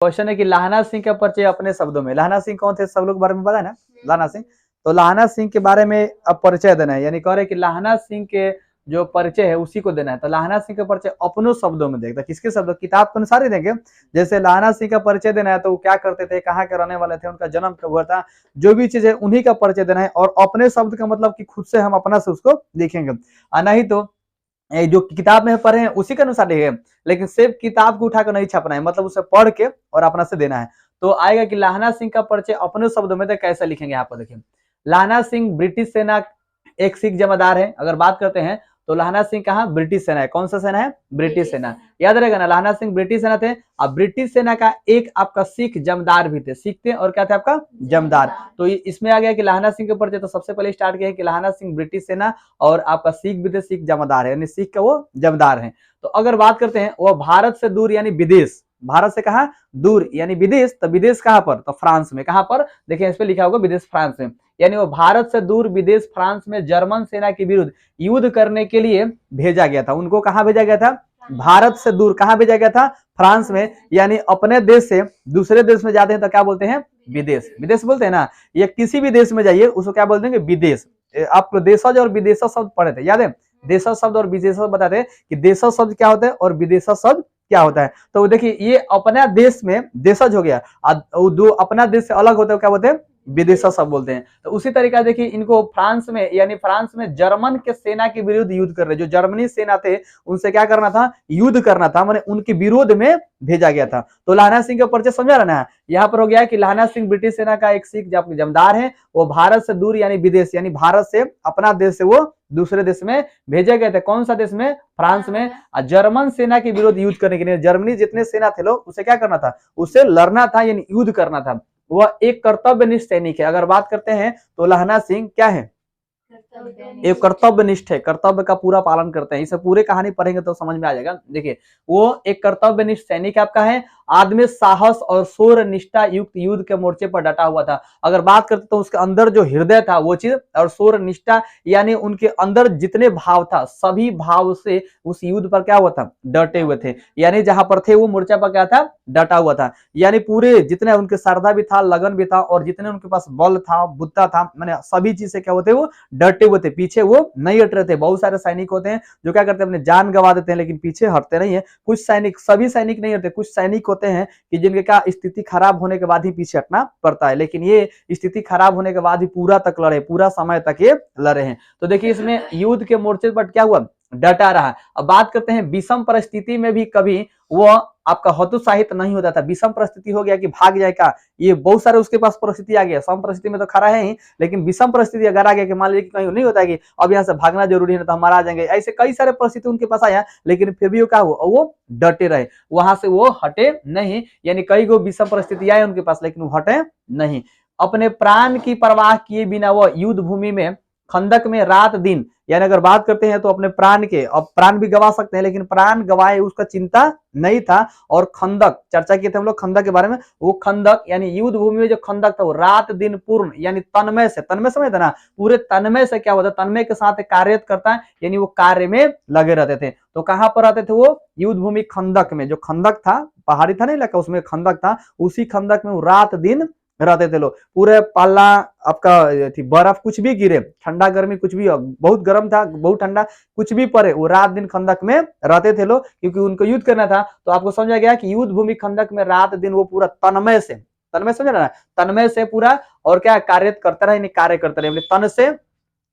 Question है कि लाहना सिंह का परिचय अपने शब्दों में। लाहना सिंह कौन थे, सब लोग बारे में पता है ना, लाहना सिंह। तो लाहना सिंह के बारे में अब परिचय देना है, यानी कह रहे कि लाहना सिंह के जो परिचय है उसी को देना है। तो लाहना सिंह का परिचय अपनों शब्दों में देखता, किसके शब्दों, किताब के अनुसार ही देंगे। जैसे लाहना सिंह का परिचय देना है तो वो क्या करते थे, कहाँ के रहने वाले थे, उनका जन्म कब हुआ था, जो भी चीज है उन्हीं का परिचय देना है। और अपने शब्द का मतलब कि खुद से हम अपना से उसको लिखेंगे, नहीं तो जो किताब में पढ़े हैं उसी के अनुसार लिखे, लेकिन सिर्फ किताब को उठाकर नहीं छपना है, मतलब उसे पढ़ के और अपना से देना है। तो आएगा कि लाहना सिंह का परिचय अपने शब्दों में, तो कैसे लिखेंगे आप देखिए। लाहना सिंह ब्रिटिश सेना एक सिख जमादार है। अगर बात करते हैं तो लाहना सिंह कहाँ, ब्रिटिश सेना है। कौन सा सेना है, ब्रिटिश सेना। याद रहेगा ना, लाहना सिंह ब्रिटिश सेना थे। अब ब्रिटिश सेना का एक आपका सिख जमदार भी थे, सिख थे और क्या थे आपका, जमदार। तो इसमें आ गया कि लाहना सिंह के परिचय तो सबसे पहले स्टार्ट किया है कि लाहना सिंह ब्रिटिश सेना और आपका सिख भी थे, सिख जमदार है, यानी सिख का वो जमदार है। तो अगर बात करते हैं वो भारत से दूर यानी विदेश, भारत से कहा दूर यानी विदेश, तो विदेश कहां पर, तो फ्रांस में। कहां पर, देखिए इस पे लिखा होगा विदेश फ्रांस में, यानी वो भारत से दूर विदेश फ्रांस में जर्मन सेना के विरुद्ध युद्ध करने के लिए भेजा गया था। उनको कहां भेजा गया था, भारत से दूर कहां भेजा गया था, फ्रांस में। यानी अपने देश से दूसरे देश में जाते हैं तो क्या बोलते हैं, विदेश, विदेश बोलते हैं ना। ये किसी भी देश में जाइए उसको क्या बोलते हैं, विदेश। आप देशज और विदेशज शब्द पढ़े थे, याद है, देशज शब्द और विदेशज बताते हैं कि देशज शब्द क्या होता है और विदेशज शब्द क्या होता है। तो देखिए ये अपना देश में देशज हो गया, दो अपना देश से अलग होता है क्या बोलते हैं, विदेशज शब्द बोलते हैं। तो उसी तरीका देखिए इनको फ्रांस में, यानी फ्रांस में जर्मन के सेना के विरुद्ध युद्ध कर रहे, जो जर्मनी सेना थे उनसे क्या करना था, युद्ध करना था, माने उनके विरोध में भेजा गया था। तो लाहना सिंह का परिचय समझा रहा ना, यहाँ पर हो गया कि लाहना सिंह ब्रिटिश सेना का एक सिख जमदार है। वो भारत से दूर यानी विदेश, यानी भारत से अपना देश से वो दूसरे देश में भेजे गए थे। कौन सा देश में, फ्रांस में। जर्मन सेना के विरुद्ध युद्ध करने के लिए, जर्मनी जितने सेना थे लोग उसे क्या करना था, उससे लड़ना था, यानी युद्ध करना था। वह एक कर्तव्यनिष्ठ सैनिक है। अगर बात करते हैं तो लाहना सिंह क्या है, एक कर्तव्यनिष्ठ है, कर्तव्य का पूरा पालन करते हैं। इसे पूरे कहानी पढ़ेंगे तो समझ में आ जाएगा। देखिए वो एक कर्तव्यनिष्ठ सैनिक आपका है, आदमी साहस और शौर्य निष्ठा युक्त युद्ध के मोर्चे पर डटा हुआ था। अगर बात करते तो उसके अंदर जो हृदय था वो चीज, और शौर्य निष्ठा यानी उनके अंदर जितने भाव था सभी भाव से उस युद्ध पर क्या हुआ था, डटे हुए थे। यानी जहां पर थे वो मोर्चा पर क्या था, डटा हुआ था। यानी पूरे जितने उनके श्रद्धा भी था, लगन भी था, और जितने उनके पास बल था, बुद्धा था, मैंने सभी चीज से क्या होते वो डटे हुए थे, पीछे वो नहीं हट रहे थे। बहुत सारे सैनिक होते हैं जो क्या करते हैं, अपने जान गंवा देते हैं लेकिन पीछे हटते नहीं है। कुछ सैनिक, सभी सैनिक नहीं हटते, कुछ सैनिक होते हैं कि जिनके क्या स्थिति खराब होने के बाद ही पीछे हटना पड़ता है, लेकिन ये स्थिति खराब होने के बाद ही पूरा तक लड़े, पूरा समय तक ये लड़े हैं। तो देखिए इसमें युद्ध के मोर्चे पर क्या हुआ, डटा रहा। अब बात करते हैं विषम परिस्थिति में भी कभी वो आपका हतोत्साहित नहीं होता था। विषम परिस्थिति हो गया कि भाग जाएगा, ये बहुत सारे उसके पास परिस्थिति आ गया। सम परिस्थिति में तो खड़ा है ही, लेकिन विषम परिस्थिति अगर आ गया कि मान लीजिए कहीं नहीं होता है कि अब यहाँ से भागना जरूरी है तो हम मारा जाएंगे, ऐसे कई सारे परिस्थिति उनके पास आया, लेकिन फिर भी वो क्या हुआ, वो डटे रहे, वहां से वो हटे नहीं। यानी कई गो विषम परिस्थिति आए उनके पास लेकिन वो हटे नहीं। अपने प्राण की परवाह किए बिना वो युद्ध भूमि में खंदक में रात दिन, यानी अगर बात करते हैं तो अपने प्राण के, अब प्राण भी गवा सकते हैं लेकिन प्राण गवाए उसका चिंता नहीं था। और खंदक चर्चा किए थे हम लोग खंदक के बारे में, वो खंदक यानी युद्ध भूमि में जो खंदक था वो रात दिन पूर्ण यानी तन्मय से, तन्मय समझ था ना, पूरे तन्मय से क्या होता है, तन्मय के साथ कार्य करता है, यानी वो कार्य में लगे रहते थे। तो कहां पर रहते थे वो, युद्ध भूमि खंदक में। जो खंदक था पहाड़ी था नहीं लगा, उसमें खंदक था, उसी खंदक में वो रात दिन रहते थे लोग। पूरे पाला आपका थी, बर्फ कुछ भी गिरे, ठंडा गर्मी कुछ भी, बहुत गर्म था बहुत ठंडा कुछ भी पड़े, वो रात दिन खंदक में रहते थे लोग, क्योंकि उनको युद्ध करना था। तो आपको समझा गया कि युद्ध भूमि खंदक में रात दिन वो पूरा तन्मय से, तन्मय समझ रहा है, तन्मय से पूरा और क्या कार्य करते रहे, कार्य करते रहे, तन से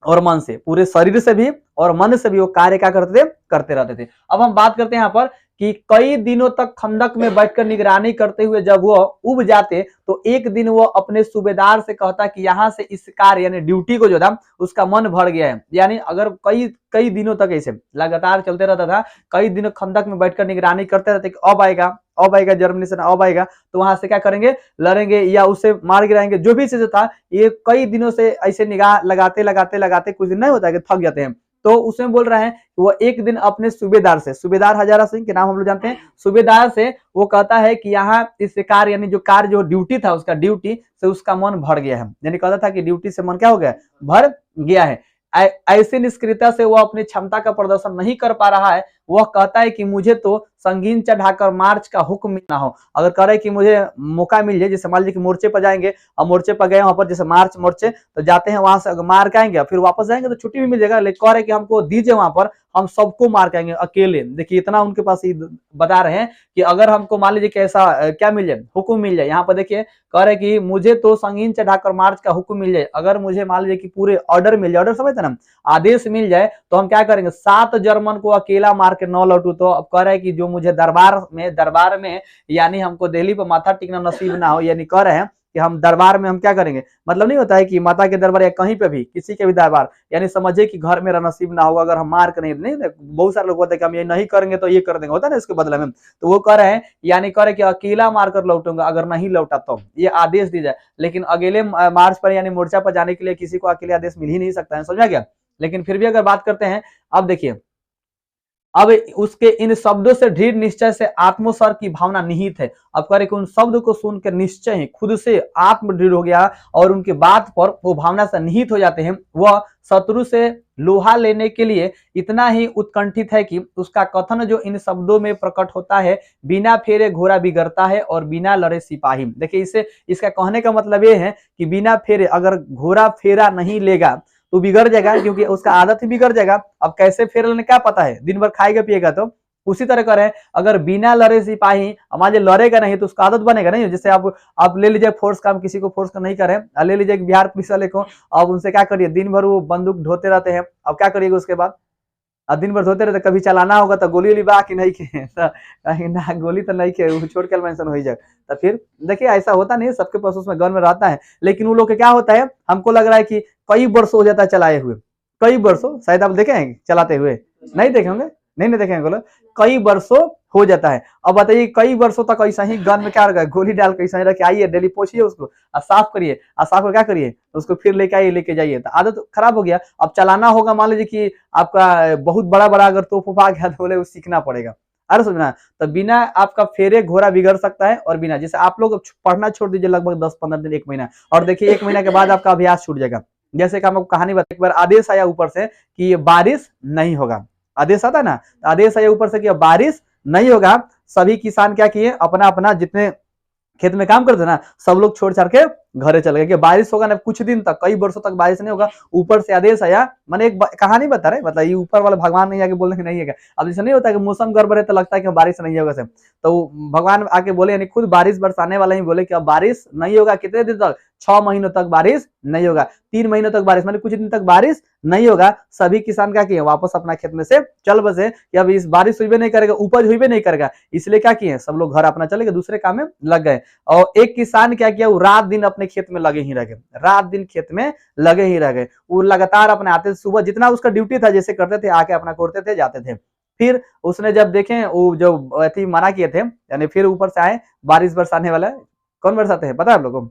और मन से, पूरे शरीर से भी और मन से भी वो कार्य क्या करते थे, करते रहते थे। अब हम बात करते हैं यहाँ पर कि कई दिनों तक खंदक में बैठकर निगरानी करते हुए जब वो उब जाते तो एक दिन वो अपने सूबेदार से कहता कि यहाँ से इस कार्य यानी ड्यूटी को जो था उसका मन भर गया है। यानी अगर कई कई दिनों तक ऐसे लगातार चलते रहता था, कई दिनों खंदक में बैठकर निगरानी करते रहते कि अब आएगा जर्मनी से, अब आएगा तो वहां से क्या करेंगे, लड़ेंगे या उसे मार गिराएंगे, जो भी चीज था। ये कई दिनों से ऐसे निगाह लगाते लगाते लगाते कुछ दिन नहीं होता कि थक जाते हैं। तो उसमें बोल रहे हैं कि वो एक दिन अपने सूबेदार से, सूबेदार हजारा सिंह के नाम हम लोग जानते हैं, सूबेदार से वो कहता है कि यहाँ इस कार्य यानी जो कार्य जो ड्यूटी था उसका ड्यूटी से उसका मन भर गया है। यानी कहता था कि ड्यूटी से मन क्या हो गया, भर गया है। ऐसी निष्क्रियता से वो अपनी क्षमता का प्रदर्शन नहीं कर पा रहा है, वह कहता है कि मुझे तो संगीन चढ़ाकर मार्च का हुक्म ना हो। अगर कह रहे कि मुझे मौका मिल जाए, जैसे मान लीजिए कि मोर्चे पर जाएंगे और मोर्चे पर गए वहां पर जैसे मार्च मोर्चे तो जाते हैं, वहां से मार के आएंगे फिर वापस जाएंगे तो छुट्टी भी मिल जाएगा, लेकिन कह रहे कि हमको दीजिए वहां पर हम सबको मार के आएंगे अकेले। देखिए इतना उनके पास बता रहे हैं कि अगर हमको मान लीजिए कि ऐसा क्या मिल जाए, हुक्म मिल जाए। यहाँ पर देखिए कह रहे कि मुझे तो संगीन चढ़ाकर मार्च का हुक्म मिल जाए, अगर मुझे मान लीजिए कि पूरे ऑर्डर मिल जाए, ऑर्डर समझते ना, आदेश मिल जाए तो हम क्या करेंगे, 7 जर्मन को अकेला मार के 9 लौटू। तो अब कह रहे हैं कि जो मुझे दरबार में यानी हमको दिल्ली पर माथा टिकना नसीब ना हो, यानी कह रहे हैं कि हम दरबार में हम क्या करेंगे, मतलब नहीं होता है कि माता के दरबार या कहीं पे भी किसी के भी दरबार, यानी समझिए कि घर मेरा नसीब ना होगा अगर हम मार के नहीं बहुत सारे लोग होते हैं कि हम ये नहीं करेंगे तो ये कर देंगे, होता है ना इसके बदले में। तो वो कह रहे हैं यानी कह रहे कि अकेला मारकर लौटूंगा, अगर नहीं लौटा तो ये आदेश दी जाए। लेकिन अकेले मार्च पर यानी मोर्चा पर जाने के लिए किसी को अकेले आदेश मिल ही नहीं सकता है, समझा गया। लेकिन फिर भी अगर बात करते हैं, अब देखिए अब उसके इन शब्दों से दृढ़ निश्चय से आत्मोसर की भावना निहित है। अब कह रहे कि उन शब्द को सुनकर निश्चय ही खुद से आत्मदृढ़ हो गया और उनके बात पर वो भावना से निहित हो जाते हैं। वह शत्रु से लोहा लेने के लिए इतना ही उत्कंठित है कि उसका कथन जो इन शब्दों में प्रकट होता है, बिना फेरे घोड़ा बिगड़ता है और बिना लड़े सिपाही। देखिए इसे इसका कहने का मतलब ये है कि बिना फेरे, अगर घोड़ा फेरा नहीं लेगा तो बिगड़ जाएगा, क्योंकि उसका आदत ही बिगड़ जाएगा। अब कैसे फेर लेने क्या पता है, दिन भर खाएगा पिएगा। तो उसी तरह करें, अगर बिना लड़े सिपाही हमारे लड़ेगा नहीं तो उसका आदत बनेगा नहीं। जैसे आप ले लीजिए फोर्स का, हम किसी को फोर्स का नहीं करें, ले लीजिए बिहार पुलिस वाले को, अब उनसे क्या करिए, दिन भर वो बंदूक ढोते रहते हैं, अब क्या करिएगा उसके बाद, अब दिन भर धोते रहते, कभी चलाना होगा तो गोली बा कि नहीं के कहीं ना गोली तो नहीं के, वो छोड़ के मेंशन हो जाए। तो फिर देखिए ऐसा होता नहीं, सबके पास उसमें गन में रहता है। लेकिन वो लोग के क्या होता है, हमको लग रहा है कि कई वर्षों हो जाता है चलाए हुए, कई वर्षों, शायद आप देखे हैं चलाते हुए, नहीं देखे होंगे, नहीं देखेंगे बोलो, कई वर्षों हो जाता है। अब बताइए कई वर्षों तक ऐसा ही गन में क्या रखा, गोली डाल के ऐसा ही रखे, आइए डेली पोछिए उसको और साफ करिए, और साफ कर क्या करिए उसको फिर लेके आइए, लेके जाइए, तो आदत खराब हो गया। अब चलाना होगा, मान लीजिए कि आपका बहुत बड़ा बड़ा अगर तोप आ गया तो बोले वो सीखना पड़ेगा। अरे समझना, तो बिना आपका फेरे घोड़ा बिगड़ सकता है, और बिना, जैसे आप लोग पढ़ना छोड़ दीजिए लगभग 10-15 दिन, 1 महीना, और देखिए 1 महीना के बाद आपका अभ्यास छूट जाएगा। जैसे कि हम कहानी बताए, एक बार आदेश आया ऊपर से कि ये बारिश नहीं होगा, आदेश आता है ना, तो आदेश आया ऊपर से कि बारिश नहीं होगा। सभी किसान क्या किए, अपना अपना जितने खेत में काम करते ना, सब लोग छोड़ छाड़ के घरे चले गए कि बारिश होगा ना कुछ दिन तक, कई वर्षों तक बारिश नहीं होगा। ऊपर से आदेश आया, मैंने एक कहानी बता रहे, मतलब ये ऊपर वाला भगवान नहीं आके बोलने की नहीं है। अब जैसे नहीं होता कि मौसम गड़बड़ है तो लगता है कि बारिश नहीं होगा से, तो भगवान आके बोले, यानी खुद बारिश बरसाने वाला ही बोले कि अब बारिश नहीं होगा, कितने दिन तक, 6 महीनों तक बारिश नहीं होगा, 3 महीनों तक बारिश, मतलब कुछ दिन तक बारिश नहीं होगा। सभी किसान क्या किए, वापस अपना खेत में से चल बसे कि अब इस बारिश हुई भी नहीं करेगा, उपज हुई भी नहीं करेगा, इसलिए क्या किए, सब लोग घर अपना चले गए, दूसरे काम में लग गए। और एक किसान क्या किया, वो रात दिन अपने खेत में लगे ही रह गए, रात दिन खेत में लगे ही रह गए। वो लगातार अपने आते थे, सुबह जितना उसका ड्यूटी था जैसे करते थे, आके अपना करते थे, जाते थे। फिर उसने जब देखे वो जो मना किए थे, यानी फिर ऊपर से आए बारिश बरसाने वाला, कौन बरसाते हैं पता है आप लोगों को,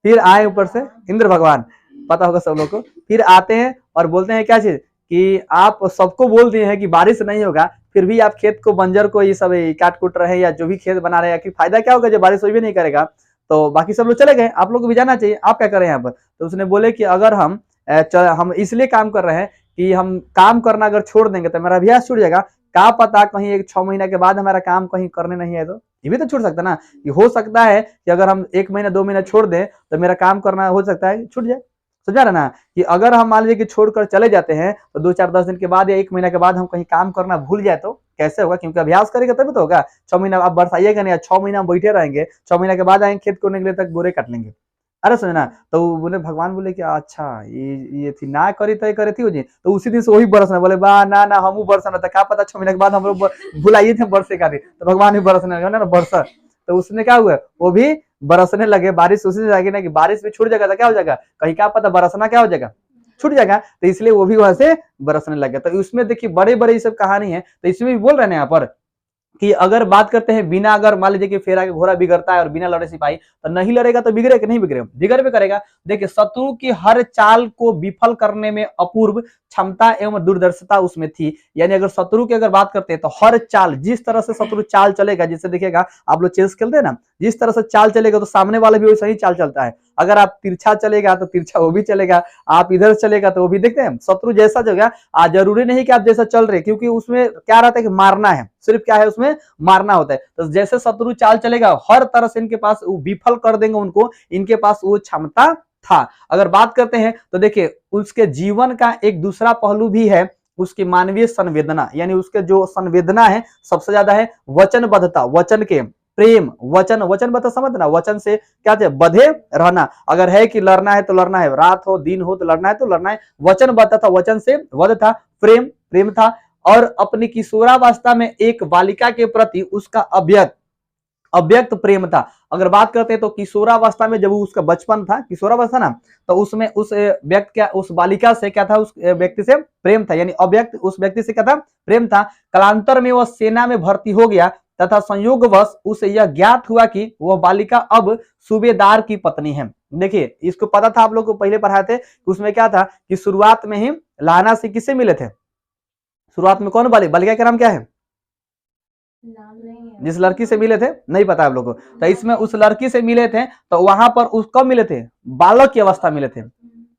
फिर आए ऊपर से इंद्र भगवान, पता होगा सब लोग को। फिर आते हैं और बोलते हैं क्या चीज, कि आप सबको बोल दिए हैं कि बारिश नहीं होगा, फिर भी आप खेत को बंजर को ये सब काट कुट रहे हैं, या जो भी खेत बना रहे हैं, कि फायदा क्या होगा जब बारिश भी नहीं करेगा। तो बाकी सब लोग चले गए, आप लोग को भी जाना चाहिए, आप क्या करें यहाँ पर। तो उसने बोले कि अगर हम इसलिए काम कर रहे हैं कि हम काम करना अगर छोड़ देंगे तो मेरा अभ्यास छूट जाएगा, क्या पता कहीं 6 महीना के बाद हमारा काम कहीं करने नहीं है, तो ये भी तो छूट सकता ना। कि हो सकता है कि अगर हम 1 महीना 2 महीना छोड़ दें तो मेरा काम करना हो सकता है छूट जाए, समझा रहे ना। कि अगर हम मान लीजिए कि छोड़कर चले जाते हैं तो 2-4-10 दिन के बाद या 1 महीना के बाद हम कहीं काम करना भूल जाए तो कैसे होगा, क्योंकि अभ्यास करेगा तभी तो होगा। 6 महीना आप बरसाइएगा नहीं, 6 महीना हम बैठे रहेंगे, 6 महीना के बाद आएंगे खेत कोने के लिए तक गोरे काट लेंगे। अरे समझना, तो बोले भगवान बोले कि अच्छा ये थी ना करी तय करे थी, तो उसी दिन से वही बरसना, बोले बा ना ना हम बरसना था, क्या पता 6 महीने के बाद हम लोग भुलाइए थे बरसे का, तो भगवान भी बरसने लगे ना बरसा। तो उसने क्या हुआ, वो भी बरसने लगे, बारिश उसी से लगे ना, कि बारिश भी छूट जाएगा तो क्या हो जाएगा, कहीं क्या पता बरसना क्या हो जाएगा, छूट जाएगा। तो इसलिए वो भी वहां से बरसने लगे। तो उसमें देखिए बड़े बड़े ये सब कहानी है। तो इसमें भी बोल रहे हैं यहाँ पर कि अगर बात करते हैं बिना, अगर मान लीजिए कि फेरा के घोड़ा बिगड़ता है और बिना लड़े सिपाही, तो नहीं लड़ेगा तो बिगड़े कि नहीं बिगड़े, बिगड़ भी करेगा। देखिए शत्रु की हर चाल को विफल करने में अपूर्व क्षमता एवं दूरदर्शिता उसमें थी। यानी अगर शत्रु की अगर बात करते हैं तो हर चाल, जिस तरह से शत्रु चाल चलेगा, जिससे देखिएगा आप लोग चेस खेलते हैं ना, जिस तरह से चाल चलेगा तो सामने वाला भी वैसा ही चाल चलता है। अगर आप तिरछा चलेगा तो तिरछा वो भी चलेगा, आप इधर चलेगा तो वो भी। देखते हैं शत्रु जैसा जगह जरूरी नहीं कि आप जैसा चल रहे, क्योंकि उसमें क्या रहता है कि मारना है, सिर्फ क्या है उसमें मारना होता है। तो जैसे शत्रु चाल चलेगा हर तरह से इनके पास विफल कर देंगे उनको, इनके पास वो क्षमता था। अगर बात करते हैं तो देखिए उसके जीवन का एक दूसरा पहलू भी है, उसकी मानवीय संवेदना, यानी उसके जो संवेदना है सबसे ज्यादा है वचनबद्धता, वचन के प्रेम, वचनबद्धता समझना, वचन से क्या थे बधे रहना। अगर है कि लड़ना है तो लड़ना है, रात हो दिन हो तो लड़ना है तो लड़ना है। वचनबद्ध था, वचन से वध था, प्रेम था। और अपनी किशोरावस्था में एक बालिका के प्रति उसका अव्यक्त प्रेम था। अगर बात करते हैं तो किशोरावस्था में जब उसका बचपन था, किशोरावस्था ना, तो उसमें उस व्यक्ति क्या, उस बालिका से क्या था, उस व्यक्ति से प्रेम था, यानी अव्यक्त उस व्यक्ति से क्या था, प्रेम था। कालांतर में वह सेना में भर्ती हो गया तथा संयोगवश उसे यह ज्ञात हुआ कि वह बालिका अब सूबेदार की पत्नी है। देखिए इसको पता था, आप लोग को पहले पढ़ाए थे कि उसमें क्या था कि शुरुआत में ही लाना से किससे मिले थे, शुरुआत में कौन बालिका का नाम क्या है, जिस लड़की से मिले थे नहीं पता आप लोगों को, तो इसमें उस लड़की से मिले थे तो वहां पर उस कब मिले थे, बालक की अवस्था मिले थे,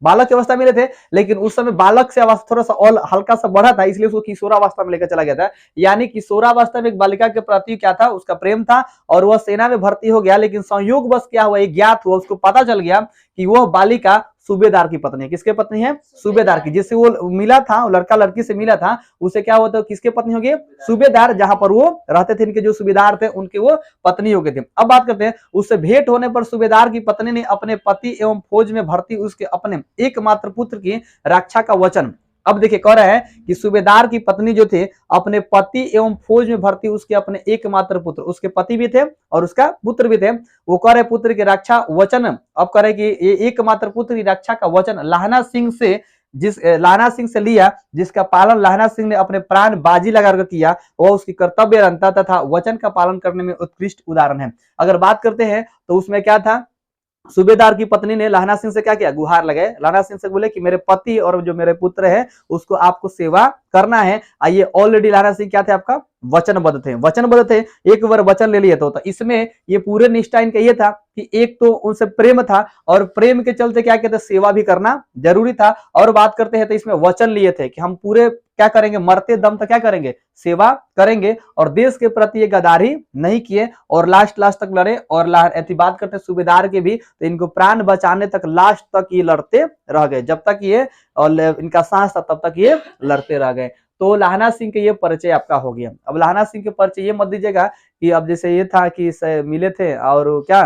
बालक की अवस्था मिले थे। लेकिन उस समय बालक से अवस्था थोड़ा सा और हल्का सा बढ़ा था, इसलिए उसको किशोरावस्था में लेकर चला गया था। यानी किशोरावस्था में एक बालिका के प्रति क्या था, उसका प्रेम था और वह सेना में भर्ती हो गया। लेकिन संयोगवश क्या हुआ, ज्ञात हुआ, उसको पता चल गया कि वह बालिका सूबेदार की पत्नी है। किसके पत्नी है, सूबेदार की। जिससे वो मिला था, लड़का लड़की से मिला था, उसे क्या हुआ, तो किसके पत्नी हो गई, सूबेदार, जहां पर वो रहते थे, इनके जो सूबेदार थे उनके वो पत्नी हो गए थे। अब बात करते हैं, उससे भेंट होने पर सूबेदार की पत्नी ने अपने पति एवं फौज में भर्ती उसके अपने एकमात्र पुत्र की रक्षा का वचन। अब देखिए कह रहा है कि सूबेदार की पत्नी जो थे अपने पति एवं फौज में भर्ती उसके अपने एकमात्र पुत्र, उसके पति भी थे और उसका पुत्र भी थे, वो कह रहे पुत्र की रक्षा वचन। अब कह रहे कि ये एकमात्र पुत्र की रक्षा का वचन लाहना सिंह से लिया, जिसका पालन लाहना सिंह ने अपने प्राण बाजी लगाकर किया, वह उसकी कर्तव्यरंता तथा वचन का पालन करने में उत्कृष्ट उदाहरण है। अगर बात करते हैं तो उसमें क्या था, सूबेदार की पत्नी ने लाहना सिंह से क्या किया, गुहार लगाए, लाहना सिंह से बोले कि मेरे पति और जो मेरे पुत्र है उसको आपको सेवा करना है। आइए ऑलरेडी लाहना सिंह क्या थे, आपका वचनबद्ध थे, एक बार वचन ले लिए तो इसमें ये पूरे निष्ठा इनका ये था कि एक तो उनसे प्रेम था और प्रेम के चलते क्या कहते सेवा भी करना जरूरी था। और बात करते हैं तो इसमें वचन लिए थे कि हम पूरे क्या करेंगे, मरते दम तक क्या करेंगे, सेवा करेंगे, और देश के प्रति ये गद्दारी नहीं किए और लास्ट तक लड़े। और बात करते हैं सूबेदार के भी, तो इनको प्राण बचाने तक लास्ट तक ये लड़ते रह गए, जब तक ये और इनका सांस था तब तक ये लड़ते रह गए। तो लाहना सिंह के ये परिचय आपका हो गया। अब लाहना सिंह के परिचय ये मत दीजिएगा कि अब जैसे ये था कि मिले थे और क्या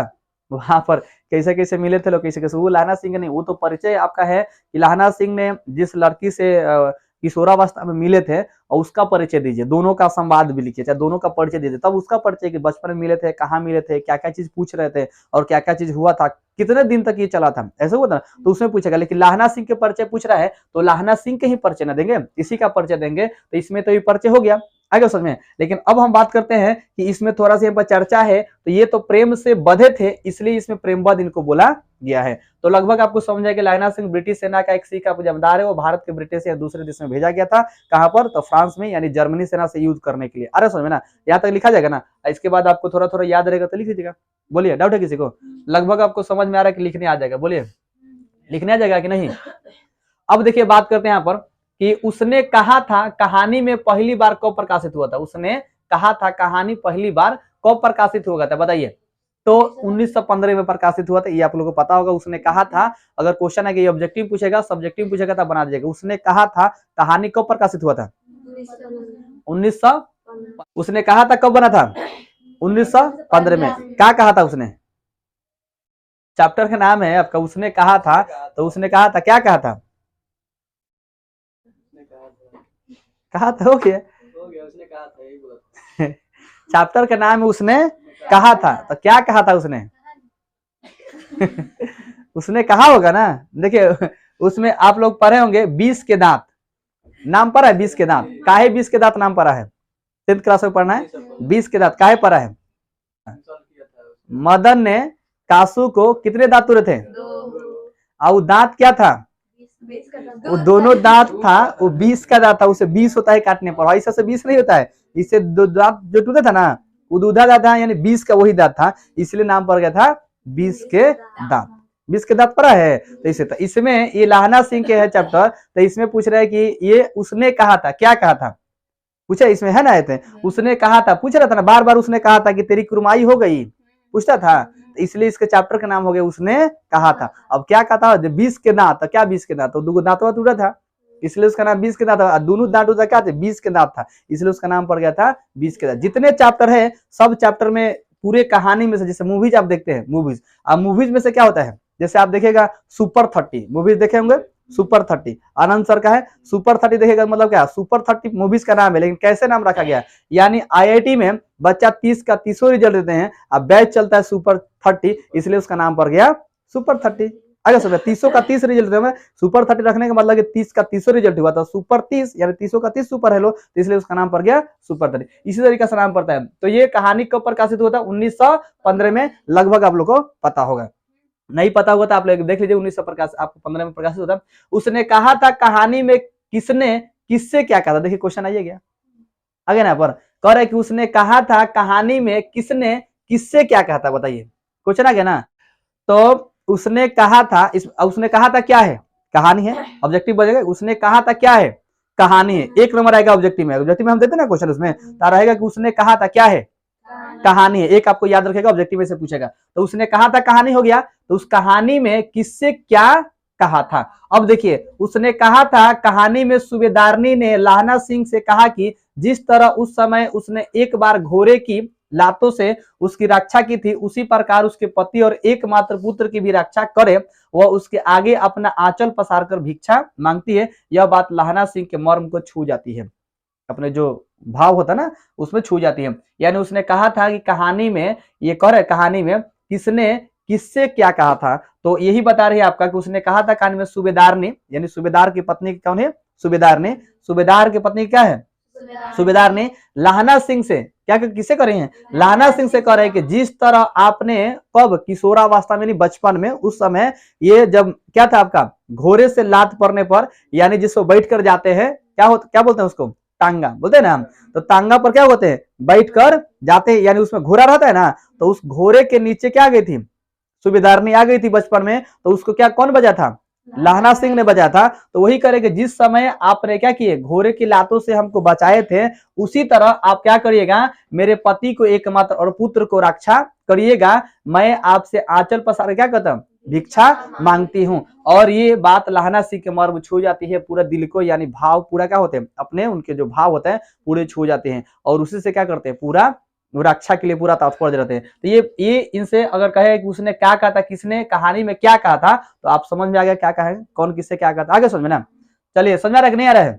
वहां पर कैसे कैसे मिले थे लोग, कैसे कैसे, वो लाहना सिंह नहीं, वो तो परिचय आपका है कि लाहना सिंह ने जिस लड़की से किशोरावस्था में मिले थे और उसका परिचय दीजिए, दोनों का संवाद भी लिखिए, चाहे दोनों का परिचय दीजिए, तब उसका परिचय कि बचपन में मिले थे, कहाँ मिले थे, क्या क्या चीज पूछ रहे थे और क्या क्या चीज हुआ था, कितने दिन तक ये चला था, ऐसा हुआ था, तो उसमें पूछेगा। लेकिन लाहना सिंह के परिचय पूछ रहा है तो लाहना सिंह के ही परिचय न देंगे, इसी का परिचय देंगे, तो इसमें तो ये परिचय हो गया, आगे समझ में। लेकिन अब हम बात करते हैं कि इसमें थोड़ा सा यहाँ पर चर्चा है, तो ये तो प्रेम से बधे थे इसलिए इसमें प्रेमबद्ध इनको बोला गया है। तो लगभग आपको समझ आए कि लाहना सिंह ब्रिटिश सेना का एक सिख का जमींदार है, वो भारत के ब्रिटिश या दूसरे देश में भेजा गया था, कहां पर, तो फ्रांस में, यानी जर्मनी सेना से युद्ध करने के लिए। अरे समझ में ना, यहाँ तक लिखा जाएगा ना, इसके बाद आपको थोड़ा थोड़ा याद रहेगा तो लिख लीजिएगा। बोलिए, डाउट है किसी को, लगभग आपको समझ में आ रहा है कि लिखने आ जाएगा, बोलिए लिखने आ जाएगा कि नहीं। अब देखिए बात करते हैं यहाँ पर कि उसने कहा था कहानी में पहली बार कब प्रकाशित हुआ था, उसने कहा था कहानी पहली बार कब प्रकाशित हुआ था, बताइए। तो 1915 में प्रकाशित हुआ था, ये आप लोगों को पता होगा। उसने कहा था, अगर क्वेश्चन है कि ऑब्जेक्टिव पूछेगा, सब्जेक्टिव पूछेगा तब बना दीजिएगा। उसने कहा था कहानी कब प्रकाशित हुआ था, 1900, उसने कहा था कब बना था, 1915 में। क्या कहा था उसने, चैप्टर का नाम है आपका, उसने कहा था, तो उसने कहा था, क्या कहा था, कहा था, हो गया उसने कहा था, चैप्टर का नाम है उसने कहा था, तो क्या कहा था उसने उसने कहा होगा ना। देखिए उसमें आप लोग पढ़े होंगे 20 के दांत, नाम पढ़ा है 20 के दांत, काहे 20 के दांत नाम पढ़ा है, 10th क्लास में पढ़ना है। 20 के दांत काहे पढ़ा है, मदन ने कासू को कितने दांत तोड़े थे, और दांत क्या था, वो दोनों दांत था, वो 20 का दांत था, उसे 20 होता है काटने पर, ऐसा से 20 नहीं होता है, इससे दो दांत जो टूटा था ना, वो दूधा दांत था, यानी 20 का वही दांत था, इसलिए नाम पड़ गया था 20 के दांत। 20 के दांत पढ़ा है। तो इसे, तो इसमें ये लाहना सिंह के है चैप्टर, तो इसमें पूछ रहा है कि ये उसने कहा था, क्या कहा था, पूछा इसमें है ना, आए थे उसने कहा था, पूछ रहा था ना बार बार, उसने कहा था कि तेरी कुरमाई हो गई, पूछता था, तो इसलिए इसके चैप्टर का नाम हो गया उसने कहा था। अब क्या कहा था, 20 के दांत, क्या 20 के दांत, तो दो दांतवा टूटा था, इसलिए उसका नाम 20 के दांत था, दोनों दांत टूटा क्या थे, 20 के दांत था, इसलिए उसका नाम पड़ गया था 20 के दांत। जितने चैप्टर है सब चैप्टर में पूरे कहानी में से, जैसे मूवीज आप देखते हैं, मूवीज, अब मूवीज में से क्या होता है, जैसे आप देखेगा सुपर 30 मूवीज देखे होंगे, सुपर 30 आनंद सर का है, सुपर 30 देखेगा मतलब क्या, सुपर 30 मूवीज का नाम है, लेकिन कैसे नाम रखा गया, यानी आईआईटी में बच्चा 30 का 30 रिजल्ट देते हैं, अब बैच चलता है सुपर 30, इसलिए उसका नाम पड़ गया सुपर 30। आगे समझ, 30 का 30 रिजल्ट देते हैं, सुपर 30 रखने का मतलब कि 30 का 30 रिजल्ट हुआ था, सुपर 30 यानी 30 का 30 सुपर हेलो, तो इसलिए उसका नाम पड़ गया सुपर 30। इसी तरीके से नाम पड़ता है। तो ये कहानी कब प्रकाशित हुआ था, 1915 में, लगभग आप लोग को पता होगा, नहीं पता होगा तो आप लोग देख लीजिए, 1915 में प्रकाशित होता। उसने कहा था कहानी में किसने किससे क्या कहा था, देखिए क्वेश्चन आइए गया आगे ना पर, कह रहे कि उसने कहा था कहानी में किसने किससे क्या कहा था, बताइए क्वेश्चन आ गया ना। तो उसने कहा था, उसने कहा था क्या है, कहानी है, ऑब्जेक्टिव बनेगा, उसने कहा था क्या है, कहानी है, एक नंबर आएगा ऑब्जेक्टिव में, ऑब्जेक्टिव में हम देते ना क्वेश्चन, उसमें रहेगा कि उसने कहा था क्या है, कहानी है, एक आपको याद रखेगा, ऑब्जेक्टिव में से पूछेगा। तो उसने कहा था कहानी हो गया, तो उस कहानी में किससे क्या कहा था। अब देखिए, उसने कहा था कहानी में सूबेदारनी ने लाहना सिंह से कहा कि जिस तरह उस समय उसने एक बार घोड़े की लातों से उसकी रक्षा की थी, उसी प्रकार उसके पति और एकमात्र पुत्र की भी रक्षा करे, वह उसके आगे अपना आंचल पसार कर भिक्षा मांगती है। यह बात लाहना सिंह के मर्म को छू जाती है, अपने जो भाव होता ना उसमें छू जाती है। यानी उसने कहा था कि कहानी में, ये कह रहे कहानी में किसने किससे क्या कहा था, तो यही बता रही है आपका कि उसने कहा था कहानी में सूबेदार ने, यानी सूबेदार की पत्नी कौन है, सूबेदार ने, सूबेदार की पत्नी क्या है, सूबेदार ने लाहना सिंह से क्या किससे कर रहे हैं, लाहना सिंह से कह रहे हैं कि जिस तरह आपने कब किशोरावस्था में, बचपन में, उस समय ये जब क्या था आपका, घोड़े से लात पड़ने पर, यानी जिसको बैठ कर जाते हैं, क्या बोलते हैं उसको, टांगा बोलते हैं ना हम, तो टांगा पर क्या होते हैं, बैठ कर जाते हैं, यानी उसमें घोड़ा रहता है ना, तो उस घोड़े के नीचे क्या आ गई थी, सूबेदारनी आ गई थी बचपन में, तो उसको क्या कौन बजा था, लाहना सिंह ने बजाया था। तो वही करे कि जिस समय आपने क्या किए, घोड़े की लातों से हमको बचाए थे, उसी तरह आप क्या करिएगा, मेरे पति को एकमात्र और पुत्र को रक्षा करिएगा, मैं आपसे आंचल पसार क्या कहता हूं, भिक्षा मांगती हूँ। और ये बात लाहना सिंह के मर्म छू जाती है पूरा दिल को, यानी भाव पूरा क्या होते हैं, अपने उनके जो भाव होते हैं पूरे छू जाते हैं, और उसी से क्या करते हैं, पूरा रक्षा के लिए पूरा तत्पर रहते हैं। तो ये इनसे अगर कहे कि उसने क्या कहा था, किसने कहानी में क्या कहा था, तो आप समझ में आ गया क्या कहा है, कौन किससे क्या कहा था, आगे समझ में ना। चलिए समझ आ रहा है कि नहीं आ रहा है,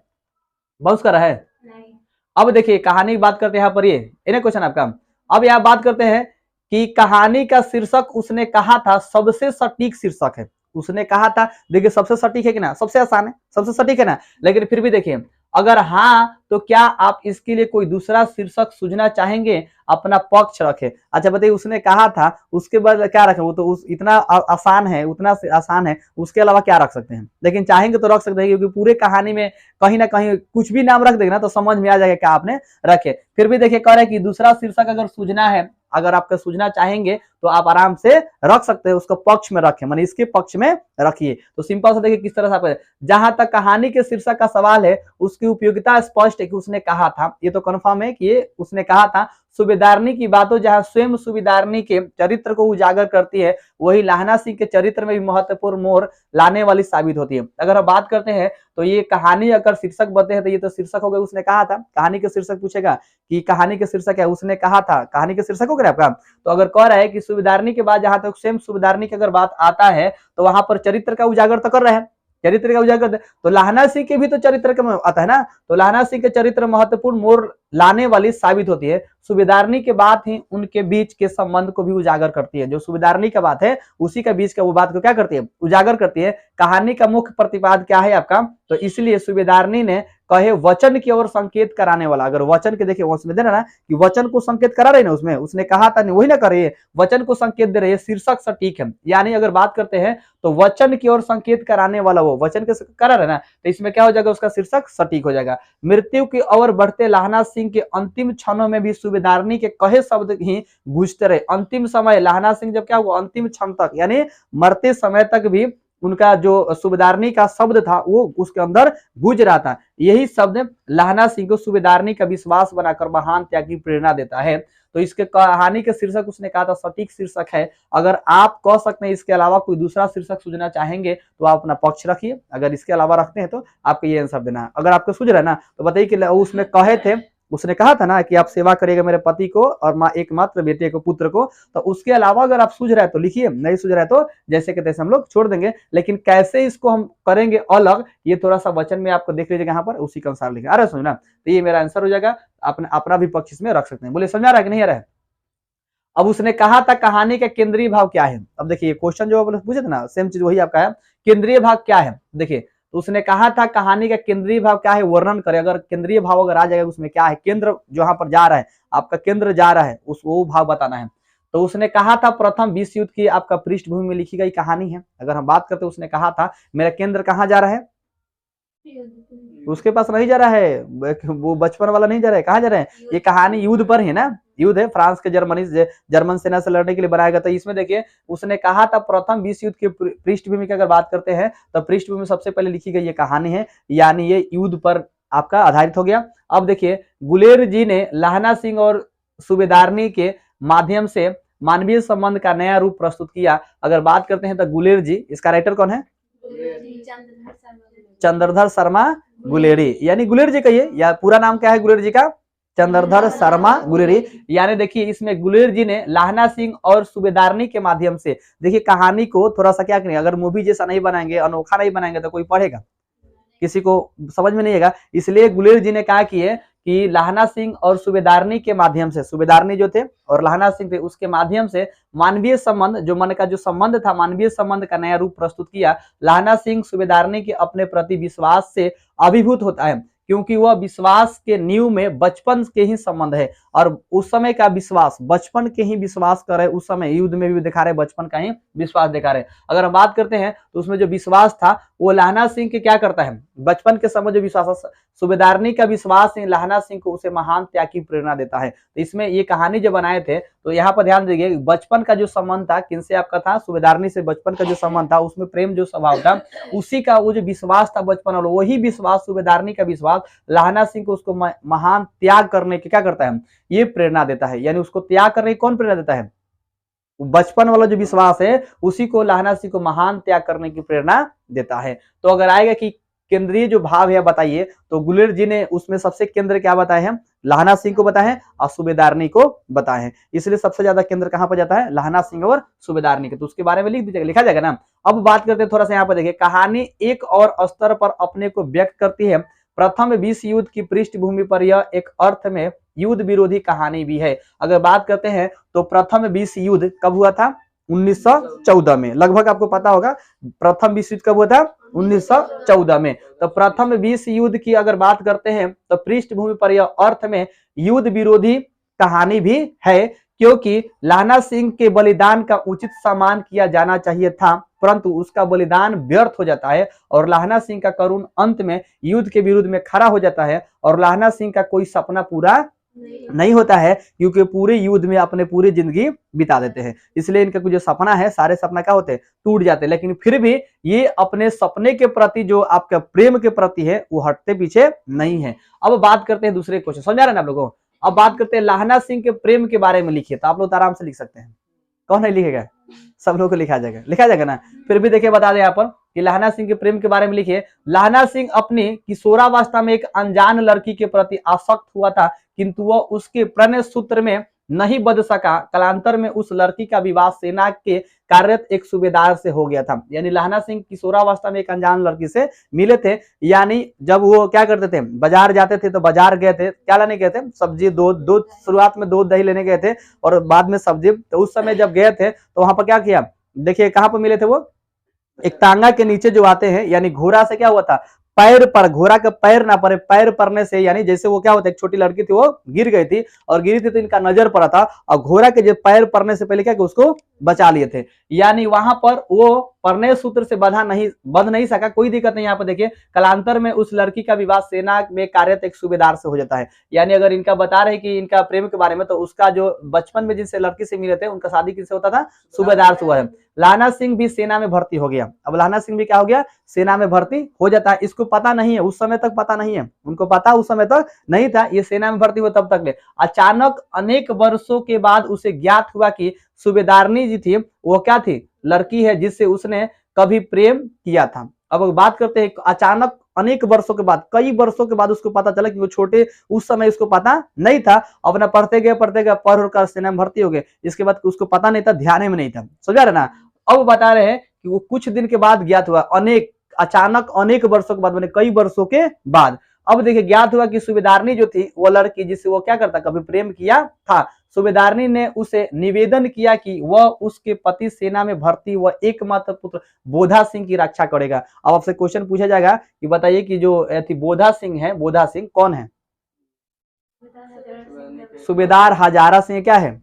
बहुत कर रहा है नहीं। अब देखिए कहानी की बात करते हैं यहाँ पर, ये क्वेश्चन आपका। अब यहाँ बात करते हैं कि कहानी का शीर्षक उसने कहा था सबसे सटीक शीर्षक है, उसने कहा था, देखिए सबसे सटीक है कि ना, सबसे आसान है, सबसे सटीक है ना, लेकिन फिर भी देखिए अगर हाँ तो क्या आप इसके लिए कोई दूसरा शीर्षक सूझना चाहेंगे, अपना पक्ष रखे। अच्छा बताइए, उसने कहा था उसके बाद क्या रखें, वो तो इतना आसान है, उतना आसान है, उसके अलावा क्या रख सकते हैं, लेकिन चाहेंगे तो रख सकते हैं, क्योंकि पूरे कहानी में कहीं ना कहीं कुछ भी नाम रख देंगे ना तो समझ में आ जाएगा क्या आपने रखे। फिर भी देखिए कह रहे हैं कि दूसरा शीर्षक अगर सूझना है, अगर आपका सूझना चाहेंगे तो आप आराम से रख सकते हैं, उसको पक्ष में रखें, माने इसके पक्ष में रखिए। तो सिंपल से देखिए किस तरह से आप, जहां तक कहानी के शीर्षक का सवाल है उसकी उपयोगिता स्पष्ट है कि उसने कहा था, ये तो कंफर्म है कि ये उसने कहा था। सूबेदारनी की बातों जहां स्वयं सूबेदारनी के चरित्र को उजागर करती है, वही लाहना सिंह के चरित्र में भी महत्वपूर्ण मोड़ लाने वाली साबित होती है। अगर हम बात करते हैं तो ये कहानी अगर शीर्षक बनते हैं तो ये तो शीर्षक हो गया, उसने कहा था, कहानी के शीर्षक पूछेगा कि कहानी के शीर्षक है, उसने कहा था, कहानी के शीर्षक हो गया आपका। तो अगर कह रहा है कि सूबेदारनी के बाद जहां तक स्वयं सूबेदारनी की अगर बात आता है तो वहां पर चरित्र का उजागर तो कर रहे हैं, चरित्र का उजागर, तो लाहना सिंह के भी तो चरित्र का आता है ना, तो लाहना सिंह के चरित्र महत्वपूर्ण मोड़ लाने वाली साबित होती है। सूबेदारनी के बात ही उनके बीच के संबंध को भी उजागर करती है, जो सूबेदारनी का बात है उसी का बीच का वो बात को क्या करती है, उजागर करती है। कहानी का मुख्य प्रतिपाद क्या है आपका, तो इसलिए सूबेदारनी ने कहे वचन की ओर संकेत कराने वाला। अगर वचन के देखिए उसमें देना ना कि वचन को संकेत करा रहे ना, उसमें उसने कहा था नहीं वही ना करे, वचन को संकेत दे रहे, शीर्षक सटीक है। यानी अगर बात करते हैं तो वचन की ओर संकेत कराने वाला वो वचन के करा रहे ना, तो इसमें क्या हो जाएगा, उसका शीर्षक सटीक हो जाएगा। मृत्यु की ओर बढ़ते लाहना सिंह के अंतिम क्षणों में भी सूबेदारनी के कहे शब्द ही गूंजते रहे। अंतिम समय लाहना सिंह जब क्या हुआ, अंतिम क्षण तक यानी मरते समय तक भी उनका जो सूबेदारनी का शब्द था वो उसके अंदर गूंज रहा था। यही शब्द लाहना सिंह को सूबेदारनी का विश्वास बनाकर महान त्याग की प्रेरणा देता है। तो इसके कहानी का शीर्षक उसने कहा था सटीक शीर्षक है। अगर आप कह सकते हैं इसके अलावा कोई दूसरा शीर्षक सूझना चाहेंगे तो आप अपना पक्ष रखिए, अगर इसके अलावा रखते हैं तो आपको ये आंसर देना है। अगर आपको सूझ रहा है ना तो बताइए कि उसमें कहे थे, उसने कहा था ना कि आप सेवा करिएगा मेरे पति को और माँ एकमात्र बेटे को पुत्र को, तो उसके अलावा अगर आप सूझ रहा है तो लिखिए, नहीं सूझ रहा है तो जैसे कि तैसे हम लोग छोड़ देंगे। लेकिन कैसे इसको हम करेंगे अलग, ये थोड़ा सा वचन में आपको देख लीजिएगा यहाँ पर, उसी के अनुसार लिखे। आ रहा है समझना, तो ये मेरा आंसर हो जाएगा। अपना भी पक्ष इसमें रख सकते हैं। बोले समझ आ रहा है कि नहीं आ रहा है? अब उसने कहा था कहानी का केंद्रीय भाव क्या है। अब देखिए क्वेश्चन जो पूछे थे ना सेम चीज वही आपका है, केंद्रीय भाव क्या है। देखिए तो उसने कहा था कहानी का केंद्रीय भाव क्या है, वर्णन करे। अगर केंद्रीय भाव अगर आ जाएगा उसमें क्या है, केंद्र जहां पर जा रहा है, आपका केंद्र जा रहा है उस वो भाव बताना है। तो उसने कहा था प्रथम विश्व युद्ध की आपका पृष्ठभूमि में लिखी गई कहानी है। अगर हम बात करते उसने कहा था मेरा केंद्र कहाँ जा रहा है, उसके पास नहीं जा रहा है, वो बचपन वाला नहीं जा रहा है, कहाँ जा रहा है, ये कहानी युद्ध पर है ना, युद्ध है फ्रांस के जर्मन सेना से लड़ने के लिए बनाया गया था। इसमें देखिए उसने कहा था प्रथम विश्व युद्ध की पृष्ठभूमि की अगर बात करते हैं तो पृष्ठभूमि सबसे पहले लिखी गई ये कहानी है, यानी ये युद्ध पर आपका आधारित हो गया। अब देखिए गुलेर जी ने लाहना सिंह और सूबेदारनी के माध्यम से मानवीय संबंध का नया रूप प्रस्तुत किया। अगर बात करते हैं तो गुलेर जी, इसका राइटर कौन है, चंद्रधर शर्मा गुलेरी, यानी गुलेर जी कहिए, या पूरा नाम क्या है गुलेर जी का, चंद्रधर शर्मा गुलेरी। यानी देखिए इसमें गुलेर जी ने लाहना सिंह और सूबेदारनी के माध्यम से, देखिए कहानी को थोड़ा सा क्या करेंगे, अगर मूवी जैसा नहीं बनाएंगे, अनोखा नहीं बनाएंगे तो कोई पढ़ेगा, किसी को समझ में नहीं आएगा। इसलिए गुलेर जी ने कहा कि लाहना सिंह और सूबेदारनी के माध्यम से, सूबेदारनी जो थे और लाहना सिंह थे, उसके माध्यम से मानवीय संबंध, जो मन का जो संबंध था, मानवीय संबंध का नया रूप प्रस्तुत किया। लाहना सिंह सूबेदारनी के अपने प्रति विश्वास से अभिभूत होता है, क्योंकि वह विश्वास के नींव में बचपन के ही संबंध है, और उस समय का विश्वास बचपन के ही विश्वास कर रहे, उस समय युद्ध में भी दिखा रहे बचपन का ही विश्वास दिखा रहे। अगर हम बात करते हैं तो उसमें जो विश्वास था वो लाहना सिंह के क्या करता है, बचपन के समय जो विश्वास, सूबेदारनी का विश्वास लाहना सिंह को उसे महान त्याग की प्रेरणा देता है। तो इसमें ये कहानी जो बनाए थे तो यहाँ पर ध्यान दीजिए, बचपन का जो संबंध था किनसे आपका था, सूबेदारनी से बचपन का जो संबंध था, उसमें प्रेम जो स्वभाव था, उसी का वो जो विश्वास था बचपन वाला, वही विश्वास सूबेदारनी का विश्वास लाहना सिंह को उसको महान त्याग करने की क्या करता है, ये प्रेरणा देता है। यानी उसको त्याग करने की कौन प्रेरणा देता है, बचपन वाला जो विश्वास है उसी को लाहना सिंह को महान त्याग करने की प्रेरणा देता है। तो अगर आएगा कि केंद्रीय जो भाव है बताइए, तो गुलेर जी ने उसमें सबसे केंद्र क्या बताए हैं, लाहना सिंह को बताए हैं और सूबेदारनी को बताए हैं। इसलिए सबसे ज्यादा केंद्र कहां पर जाता है, लाहना सिंह और सूबेदारनी के, तो उसके बारे में लिख दीजिएगा, लिखा जाएगा ना। अब बात करते हैं थोड़ा सा यहाँ पर देखिए, कहानी एक और स्तर पर अपने को व्यक्त करती है। प्रथम विश्व युद्ध की पृष्ठभूमि पर यह एक अर्थ में युद्ध विरोधी कहानी भी है। अगर बात करते हैं तो प्रथम विश्व युद्ध कब हुआ था, 1914 में, लगभग आपको पता होगा प्रथम विश्व युद्ध कब हुआ था, 1914 में। तो प्रथम विश्व युद्ध की अगर बात करते हैं तो पृष्ठभूमि पर यह अर्थ में युद्ध विरोधी कहानी भी है, क्योंकि लाहना सिंह के बलिदान का उचित सम्मान किया जाना चाहिए था, परंतु उसका बलिदान व्यर्थ हो जाता है और लाहना सिंह का करुण अंत में युद्ध के विरुद्ध में खड़ा हो जाता है, और लाहना सिंह का कोई सपना पूरा नहीं होता है, क्योंकि पूरे युद्ध में अपने पूरी जिंदगी बिता देते हैं। इसलिए इनका जो सपना है, सारे सपना क्या होते हैं, टूट जाते हैं। लेकिन फिर भी ये अपने सपने के प्रति जो आपका प्रेम के प्रति है वो हटते पीछे नहीं है। अब बात करते हैं दूसरे क्वेश्चन, समझा रहे हैं ना आप लोगों को। अब बात करते हैं लाहना सिंह के प्रेम के बारे में लिखिए, तो आप लोग आराम से लिख सकते हैं, कौन नहीं लिखेगा, सब लोग को लिखा जाएगा, लिखा जाएगा ना। फिर भी देखिए बता दें यहाँ पर कि लाहना सिंह के प्रेम के बारे में लिखिए, लाहना सिंह अपनी किशोरावस्था में एक अनजान लड़की के प्रति आसक्त हुआ था, किंतु वह उसके प्रणय सूत्र में नहीं बंध सका। कालांतर में उस लड़की का विवाह सेना के कार्यरत एक सूबेदार से हो गया था। यानी लाहना सिंह किशोरावस्था में एक अनजान लड़की से मिले थे, यानी जब वो क्या करते थे, बाजार जाते थे, तो बाजार गए थे, क्या लाने गए थे, सब्जी, दूध, शुरुआत में दूध दही लेने गए थे और बाद में सब्जी। तो उस समय जब गए थे तो वहां पर क्या किया, देखिए कहां पर मिले थे वो, एक तांगा के नीचे जो आते हैं, यानी घोड़ा से क्या हुआ था, पैर पर, घोड़ा का पैर ना पड़े, पैर पड़ने से यानी जैसे वो क्या होता है, एक छोटी लड़की थी वो गिर गई थी और गिरी थी तो इनका नजर पड़ा था और घोड़ा के जो पैर पड़ने से पहले क्या कि उसको बचा लिए थे। यानी वहां पर वो परने सूत्र से बंध नहीं सका, कोई दिक्कत नहीं। यहाँ पर देखिए कालांतर में उस लड़की का विवाह सेना में कार्यरत एक सूबेदार से हो जाता है। यानी अगर इनका बता रहे कि इनका प्रेम के बारे में, तो उसका जो बचपन में जिनसे लड़की से मिले थे उनका शादी किससे होता था, सूबेदार से हुआ है। लाना सिंह भी सेना में भर्ती हो गया। अब लाना सिंह भी क्या हो गया, सेना में भर्ती हो जाता है। इसको पता नहीं है, उस समय तक पता नहीं है, उनको पता उस समय तक नहीं था ये सेना में भर्ती हुआ तब तक में। अचानक अनेक वर्षों के बाद उसे ज्ञात हुआ कि सूबेदारनी जी थी वो क्या थी, लड़की है जिससे उसने कभी प्रेम किया था। अब बात करते हैं अचानक अनेक वर्षों के बाद, कई वर्षों के बाद उसको पता चला कि वो छोटे उस समय उसको पता नहीं था। अपना पढ़ते गए पढ़ कर सेना में भर्ती हो गए। इसके बाद उसको पता नहीं था, ध्यान में नहीं था, समझा रहे ना। अब बता रहे हैं कि वो कुछ दिन के बाद ज्ञात हुआ, अचानक अनेक वर्षों के बाद, मैंने कई वर्षों के बाद। अब देखिए ज्ञात हुआ कि सूबेदारनी जो थी वो लड़की जिससे वो क्या करता, कभी प्रेम किया था। सूबेदारनी ने उसे निवेदन किया कि वह उसके पति सेना में भर्ती व एकमात्र पुत्र बोधा सिंह की रक्षा करेगा। अब आपसे क्वेश्चन पूछा जाएगा कि बताइए कि जो बोधा सिंह है, बोधा सिंह कौन है? सूबेदार हजारा सिंह क्या है,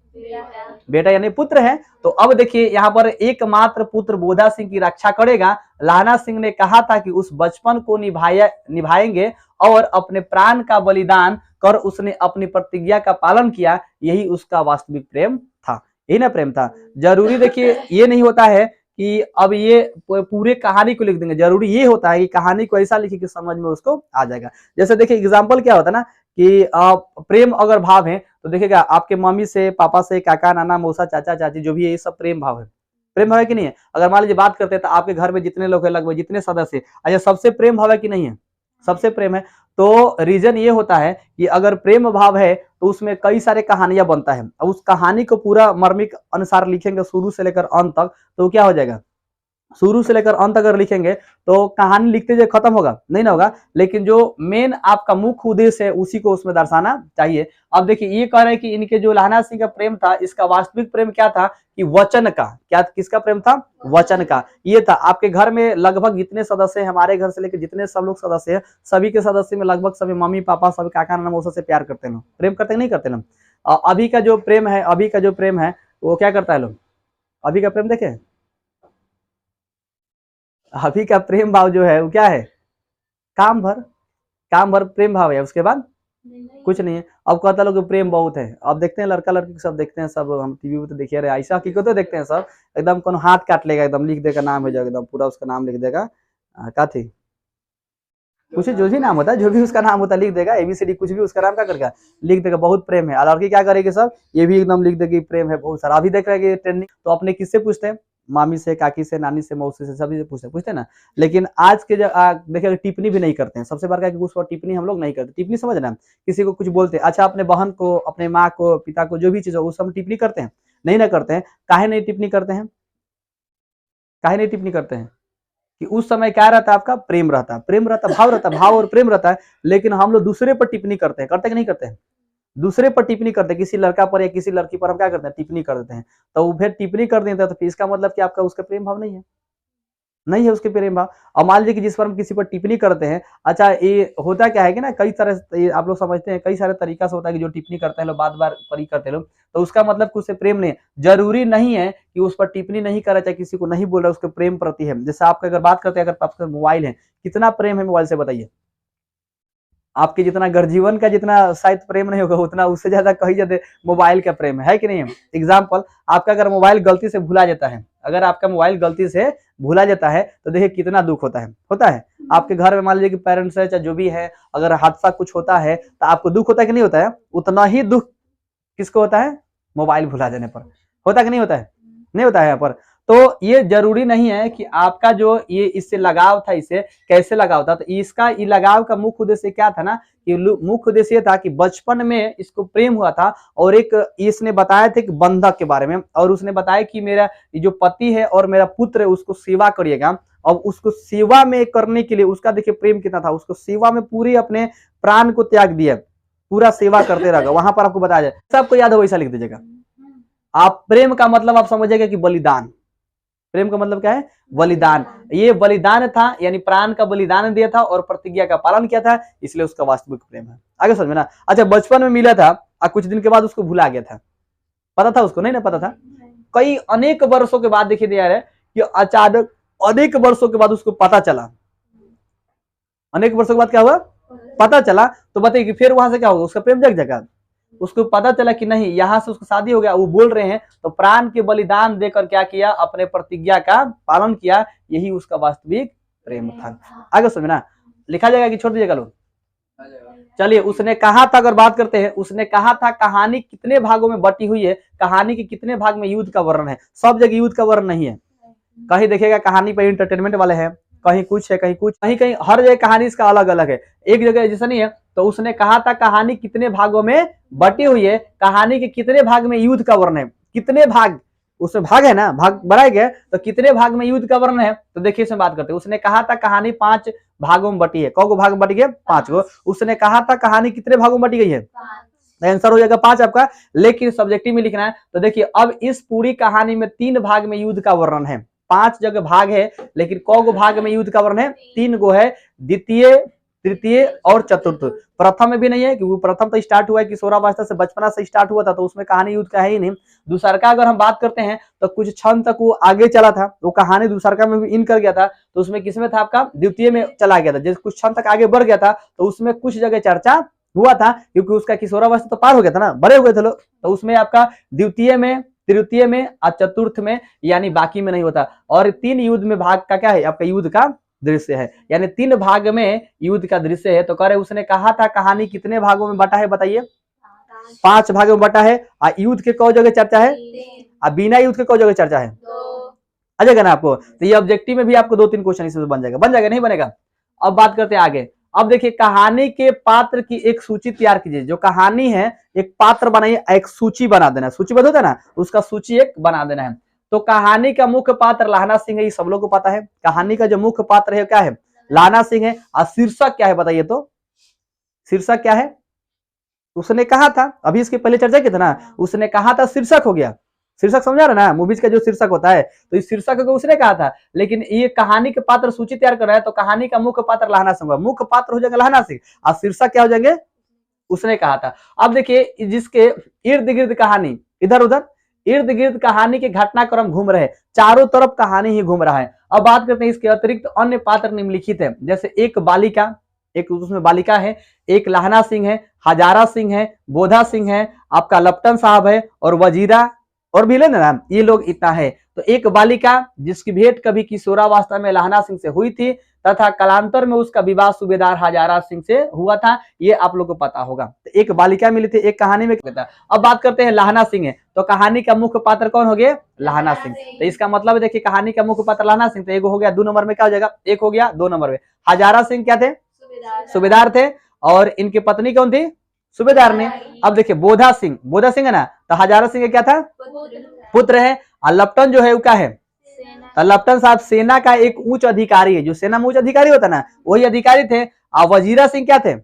बेटा यानी पुत्र है। तो अब देखिए यहाँ पर एकमात्र पुत्र बोधा सिंह की रक्षा करेगा। लाना सिंह ने कहा था कि उस बचपन को निभाएंगे और अपने प्राण का बलिदान कर उसने अपनी प्रतिज्ञा का पालन किया। यही उसका वास्तविक प्रेम था, यही ना प्रेम था। जरूरी देखिए ये नहीं होता है कि अब ये पूरे कहानी को लिख देंगे, जरूरी ये होता है कि कहानी को ऐसा लिखे कि समझ में उसको आ जाएगा। जैसे देखिए एग्जाम्पल क्या होता है ना कि प्रेम अगर भाव है तो देखिएगा आपके मम्मी से, पापा से, काका, नाना, मौसा, चाचा, चाची जो भी है ये सब प्रेम भाव है। प्रेम भाव है कि नहीं है? अगर मान लीजिए बात करते हैं तो आपके घर में जितने लोग हैं, लगभग जितने सदस्य, अच्छा सबसे प्रेम भाव है कि नहीं है? सबसे प्रेम है। तो रीजन ये होता है कि अगर प्रेम भाव है तो उसमें कई सारे कहानियां बनता है। अब उस कहानी को पूरा मर्मिक अनुसार लिखेंगे शुरू से लेकर अंत तक, तो क्या हो जाएगा, शुरू से लेकर अंत अगर लिखेंगे तो कहानी लिखते जो खत्म होगा नहीं ना होगा, लेकिन जो मेन आपका मुख्य उद्देश्य है उसी को उसमें दर्शाना चाहिए। अब देखिए ये कह रहे हैं कि इनके जो लाना सिंह का प्रेम था, इसका वास्तविक प्रेम क्या था कि वचन का, क्या किसका प्रेम था, वचन का। ये था आपके घर में लगभग जितने सदस्य हैं, हमारे घर से लेकर जितने सब लोग सदस्य हैं, सभी के सदस्य में लगभग सभी मम्मी पापा सभी काका नाना मौसा से प्यार करते हैं, प्रेम करते हैं नहीं करते ना। अभी का जो प्रेम है, अभी का जो प्रेम है वो क्या करता है लोग, अभी का प्रेम देखे, अभी का प्रेम भाव जो है वो क्या है, काम भर प्रेम भाव है, उसके बाद कुछ नहीं है। अब कहता लोग प्रेम बहुत है। अब देखते हैं लड़का लड़की सब देखते हैं सब, हम टीवी में तो देखिए रहे, ऐसा हकीकत तो देखते हैं सब, एकदम कौन हाथ काट लेगा, एकदम लिख देगा नाम हो जाएगा, एकदम पूरा उसका नाम लिख देगा, क्या थी कुछ जो भी नाम होता है, जो भी उसका नाम होता है लिख देगा, एबीसीडी कुछ भी उसका नाम क्या करके लिख देगा, बहुत प्रेम है। लड़की क्या करेगी सब, ये भी एकदम लिख देगी प्रेम है बहुत सारा। अभी देख रहे हैं ट्रेंडिंग, तो अपने किससे पूछते हैं, मामी से, काकी से, नानी से, मौसी से, सभी से पूछते ना। लेकिन आज के जब देखिए टिप्पणी भी नहीं करते हैं, सबसे बड़ा कि उस पर टिप्पणी हम लोग नहीं करते। टिप्पणी समझ ना, किसी को कुछ बोलते हैं, अच्छा अपने बहन को, अपने माँ को, पिता को, जो भी चीज हो उस हम टिप्पणी करते हैं, नहीं ना करते हैं। काहे नहीं टिप्पणी करते हैं, काहे नहीं टिप्पणी करते हैं कि उस समय क्या रहता है, आपका प्रेम रहता है, प्रेम रहता है, भाव रहता है, भाव और प्रेम रहता है। लेकिन हम लोग दूसरे पर टिप्पणी करते हैं, करते कि नहीं करते हैं, दूसरे पर टिप्पणी करते हैं, किसी लड़का पर या किसी लड़की पर हम क्या करते हैं, टिप्पणी कर देते हैं। तो फिर टिप्पणी कर देते हैं तो फिर इसका मतलब कि आपका उसका प्रेम भाव नहीं है उसके प्रेम भाव। और मान लीजिए कि जिस पर हम किसी पर टिप्पणी करते हैं, अच्छा ये होता क्या है कि ना कई तरह आप लोग समझते हैं, कई सारे तरीका से होता है कि जो टिप्पणी करते हैं लोग बार बार परी करते हैं लोग, तो उसका मतलब कि उससे प्रेम नहीं है। जरूरी नहीं है कि उस पर टिप्पणी नहीं करा, चाहे किसी को नहीं बोल रहा उसके प्रेम प्रति है। जैसे आपका अगर बात करते हैं, अगर आपका मोबाइल है, कितना प्रेम है मोबाइल से बताइए, आपके जितना गर्जीवन का जितना शायद प्रेम नहीं होगा उतना उससे ज्यादा कहीं ज्यादा मोबाइल का प्रेम है कि नहीं है। एग्जाम्पल, आपका अगर मोबाइल गलती से भूला जाता है, अगर आपका मोबाइल गलती से भूला जाता है तो देखिए कितना दुख होता है। आपके घर में मान लीजिए कि पेरेंट्स है चाहे जो भी है, अगर हादसा कुछ होता है तो आपको दुख होता है कि नहीं होता है, उतना ही दुख किसको होता है, मोबाइल भुला जाने पर होता है कि नहीं होता है, नहीं होता है यहाँ पर। तो ये जरूरी नहीं है कि आपका जो ये इससे लगाव था, इससे कैसे लगाव था, तो इसका ये लगाव का मुख्य उद्देश्य क्या था ना, कि मुख्य उद्देश्य ये था कि बचपन में इसको प्रेम हुआ था और एक इसने बताया था कि बंधक के बारे में, और उसने बताया कि मेरा जो पति है और मेरा पुत्र है उसको सेवा करिएगा। और उसको सेवा में करने के लिए उसका देखिए प्रेम कितना था, उसको सेवा में पूरी अपने प्राण को त्याग दिया, पूरा सेवा करते रहेगा। वहां पर आपको बताया जाए, सबको याद हो वैसा लिख दीजिएगा आप। प्रेम का मतलब आप समझिएगा कि बलिदान, प्रेम का मतलब क्या है? बलिदान। ये बलिदान था, यानी प्राण का बलिदान दिया था और प्रतिज्ञा का पालन किया था, इसलिए उसका वास्तविक प्रेम है। आगे समझ में ना। अच्छा, बचपन में मिला था और कुछ दिन के बाद उसको भुला गया था, पता था उसको? नहीं ना पता था। कई अनेक वर्षों के बाद देखिए यार कि अचानक अनेक वर्षों के बाद उसको पता चला, अनेक वर्षों के बाद क्या हुआ? पता चला। तो बताइए कि फिर वहां से क्या होगा? उसका प्रेम जग जाएगा। उसको पता चला कि नहीं, यहाँ से उसको शादी हो गया, वो बोल रहे हैं, तो प्राण के बलिदान देकर क्या किया? अपने प्रतिज्ञा का पालन किया, यही उसका वास्तविक प्रेम था। आगे समझना। लिखा जाएगा कि छोड़ दीजिएगा लोग? चलिए, उसने कहा था, अगर बात करते हैं, उसने कहा था कहानी कितने भागों में बटी हुई है, कहानी के कितने भाग में युद्ध का वर्णन है? सब जगह युद्ध का वर्णन नहीं है। कहीं देखिएगा कहानी पर इंटरटेनमेंट वाले हैं, कहीं कुछ है, कहीं कुछ, कहीं कहीं हर जगह कहानी इसका अलग अलग है, एक जगह जैसा नहीं है। तो उसने कहा था कहानी कितने भागों में बटी हुई है, कहानी के कितने भाग में युद्ध का वर्णन है? कितने भाग, उसमें भाग है ना, भाग बनाए गए, तो कितने भाग में युद्ध का वर्णन है? तो देखिए इसमें बात करते हैं। उसने कहा था कहानी 5 भागों में बटी है। कौ भाग में बटी गई? 5 गो। उसने कहा था कहानी कितने भागों में बटी गई है? आंसर हो जाएगा 5 आपका। लेकिन सब्जेक्टिव में लिखना है, तो देखिए अब इस पूरी कहानी में 3 भाग में युद्ध का वर्णन है। 5 जगह भाग है, लेकिन कौ भाग में युद्ध का वर्णन है? 3 गो है, द्वितीय, तृतीय और चतुर्थ। प्रथम में भी नहीं है, क्योंकि प्रथम तो स्टार्ट हुआ है किशोरावस्था से, बचपना से स्टार्ट हुआ था, तो उसमें कहानी युद्ध का है ही नहीं। दूसर का अगर हम बात करते हैं तो कुछ क्षण तक वो आगे चला था, वो कहानी दूसरका में भी इन कर गया था, तो उसमें किसमें था? आपका द्वितीय में चला गया था। जैसे कुछ क्षण तक आगे बढ़ गया था, तो उसमें कुछ जगह चर्चा हुआ था, क्योंकि उसका किशोरावस्था तो पार हो गया था ना, बड़े हुए थे लोग, तो उसमें आपका द्वितीय में, तृतीय में और चतुर्थ में, यानी बाकी में नहीं होता। और 3 युद्ध में भाग का क्या है? आपका युद्ध का दृश्य है, यानी 3 भाग में युद्ध का दृश्य है। तो कह रहे उसने कहा था कहानी कितने भागों में बटा है? बताइए। 5 भागों में बटा है। और युद्ध के कौ जगह चर्चा है? और बिना युद्ध के कौ जगह चर्चा है? आ जाएगा ना आपको? तो ये ऑब्जेक्टिव में भी आपको 2-3 क्वेश्चन इसमें बन जाएगा। बन जाएगा नहीं बनेगा? अब बात करते हैं आगे। अब देखिए कहानी के पात्र की एक सूची तैयार कीजिए। जो कहानी है एक पात्र बनाइए, एक सूची बना देना। सूचीबद्ध होता है ना, उसका सूची एक बना देना है। तो कहानी का मुख्य पात्र लाहना सिंह है, ये सब लोग को पता है। कहानी का जो मुख्य पात्र है क्या है? लाहना सिंह है। और शीर्षक क्या है बताइए? तो शीर्षक क्या है? उसने कहा था, अभी इसके पहले चर्चा की था ना, उसने कहा था शीर्षक हो गया। शीर्षक समझा रहे ना, मूवीज का जो शीर्षक होता है, तो इस शीर्षक को उसने कहा था। लेकिन ये कहानी के पात्र सूची तैयार कर रहा है, तो कहानी का मुख्य पात्र लाहना सिंह होगा। मुख्य पात्र हो जाएगा लाहना सिंह, और शीर्षक क्या हो जाएंगे? उसने कहा था। अब देखिए जिसके इर्द गिर्द कहानी, इधर उधर इर्द गिर्द कहानी के घटनाक्रम घूम रहे, चारों तरफ कहानी ही घूम रहा है। अब बात करते हैं इसके अतिरिक्त अन्य पात्र निम्नलिखित है। जैसे एक बालिका, एक उसमें बालिका है, एक लाहना सिंह है, हजारा सिंह है, बोधा सिंह है, आपका लपटन साहब है, और वजीरा और भी लेना ना, ये लोग इतना है। तो एक बालिका जिसकी भेंट कभी किशोरावस्था में लाहना सिंह से हुई थी, तथा कालांतर में उसका विवाह सूबेदार हजारा सिंह से हुआ था, ये आप लोग को पता होगा। तो एक बालिका मिली थी, एक कहानी में था। अब बात करते हैं लाहना सिंह है, तो कहानी का मुख्य पात्र कौन हो गया? लाहना सिंह। तो इसका मतलब देखिए कहानी का मुख्य पात्र लाहना सिंह, तो एक हो गया। 2 नंबर में क्या हो जाएगा? एक हो गया। 2 नंबर में हजारा सिंह क्या थे? सूबेदार थे। और इनकी पत्नी कौन थी? सूबेदार ने। अब देखिए बोधा सिंह, बोधा सिंह है ना, तो हजारा सिंह क्या था? पुत्र है। और लपटन जो है वो क्या है? तो लपटन साहब सेना का एक उच्च अधिकारी है। जो सेना में उच्च अधिकारी होता ना, वही अधिकारी थे। और वजीरा सिंह क्या थे?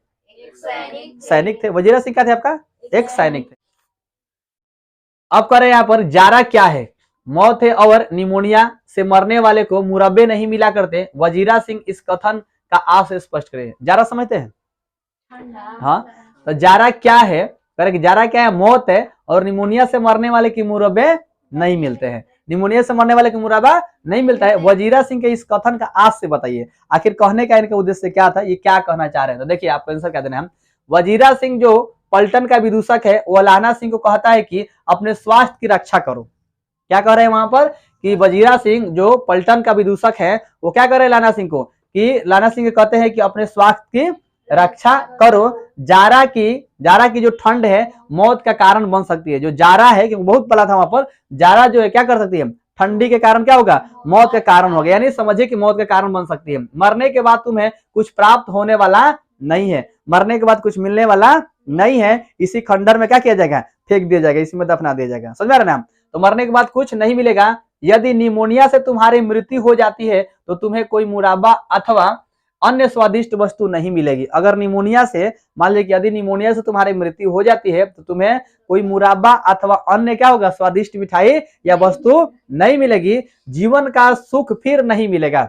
सैनिक थे। वजीरा सिंह क्या थे? आपका एक सैनिक थे। अब कह रहे हैं यहाँ पर जारा क्या है? मौत है और निमोनिया से मरने वाले को मुरब्बे नहीं मिला करते। वजीरा सिंह इस कथन का आप से स्पष्ट करें। जारा समझते हैं? हाँ, तो जारा क्या है? कह जारा क्या है? मौत है और निमोनिया से मरने वाले की मुरब्बे नहीं मिलते हैं। निमोनिया से मरने वाले को मुरब्बा नहीं मिलता है। वजीरा सिंह के इस कथन का आज से बताइए, आखिर कहने का इनका उद्देश्य क्या था, ये क्या कहना चाह रहे हैं? तो देखिए आपको आंसर क्या देना है। वजीरा सिंह जो पलटन का विदूषक है, वो लाहना सिंह को कहता है कि अपने स्वास्थ्य की रक्षा करो। क्या कह रहे हैं वहां पर? कि वजीरा सिंह जो पलटन का विदूषक है, वो क्या कर रहे हैं लाहना सिंह को? कि लाहना सिंह कहते हैं कि अपने स्वास्थ्य की रक्षा करो। जारा की जो ठंड है मौत का कारण बन सकती है। जो जारा है, क्योंकि बहुत पला था वहां पर, जारा जो है क्या कर सकती है? ठंडी के कारण क्या होगा? मौत का कारण होगा। यानी समझिए कि मौत का कारण बन सकती है। मरने के बाद तुम्हें कुछ प्राप्त होने वाला नहीं है, मरने के बाद कुछ मिलने वाला नहीं है। इसी खंडर में क्या किया जाएगा? फेंक दिया जाएगा, इसी में दफना दिया जाएगा। समझ रहे ना? तो मरने के बाद कुछ नहीं मिलेगा। यदि निमोनिया से तुम्हारी मृत्यु हो जाती है तो तुम्हें कोई मुराबा अथवा अन्य स्वादिष्ट वस्तु नहीं मिलेगी। अगर निमोनिया से, मान लीजिए कि यदि निमोनिया से तुम्हारी मृत्यु हो जाती है तो तुम्हें कोई मुराबा अथवा अन्य क्या होगा, स्वादिष्ट मिठाई या वस्तु नहीं मिलेगी। जीवन का सुख फिर नहीं मिलेगा।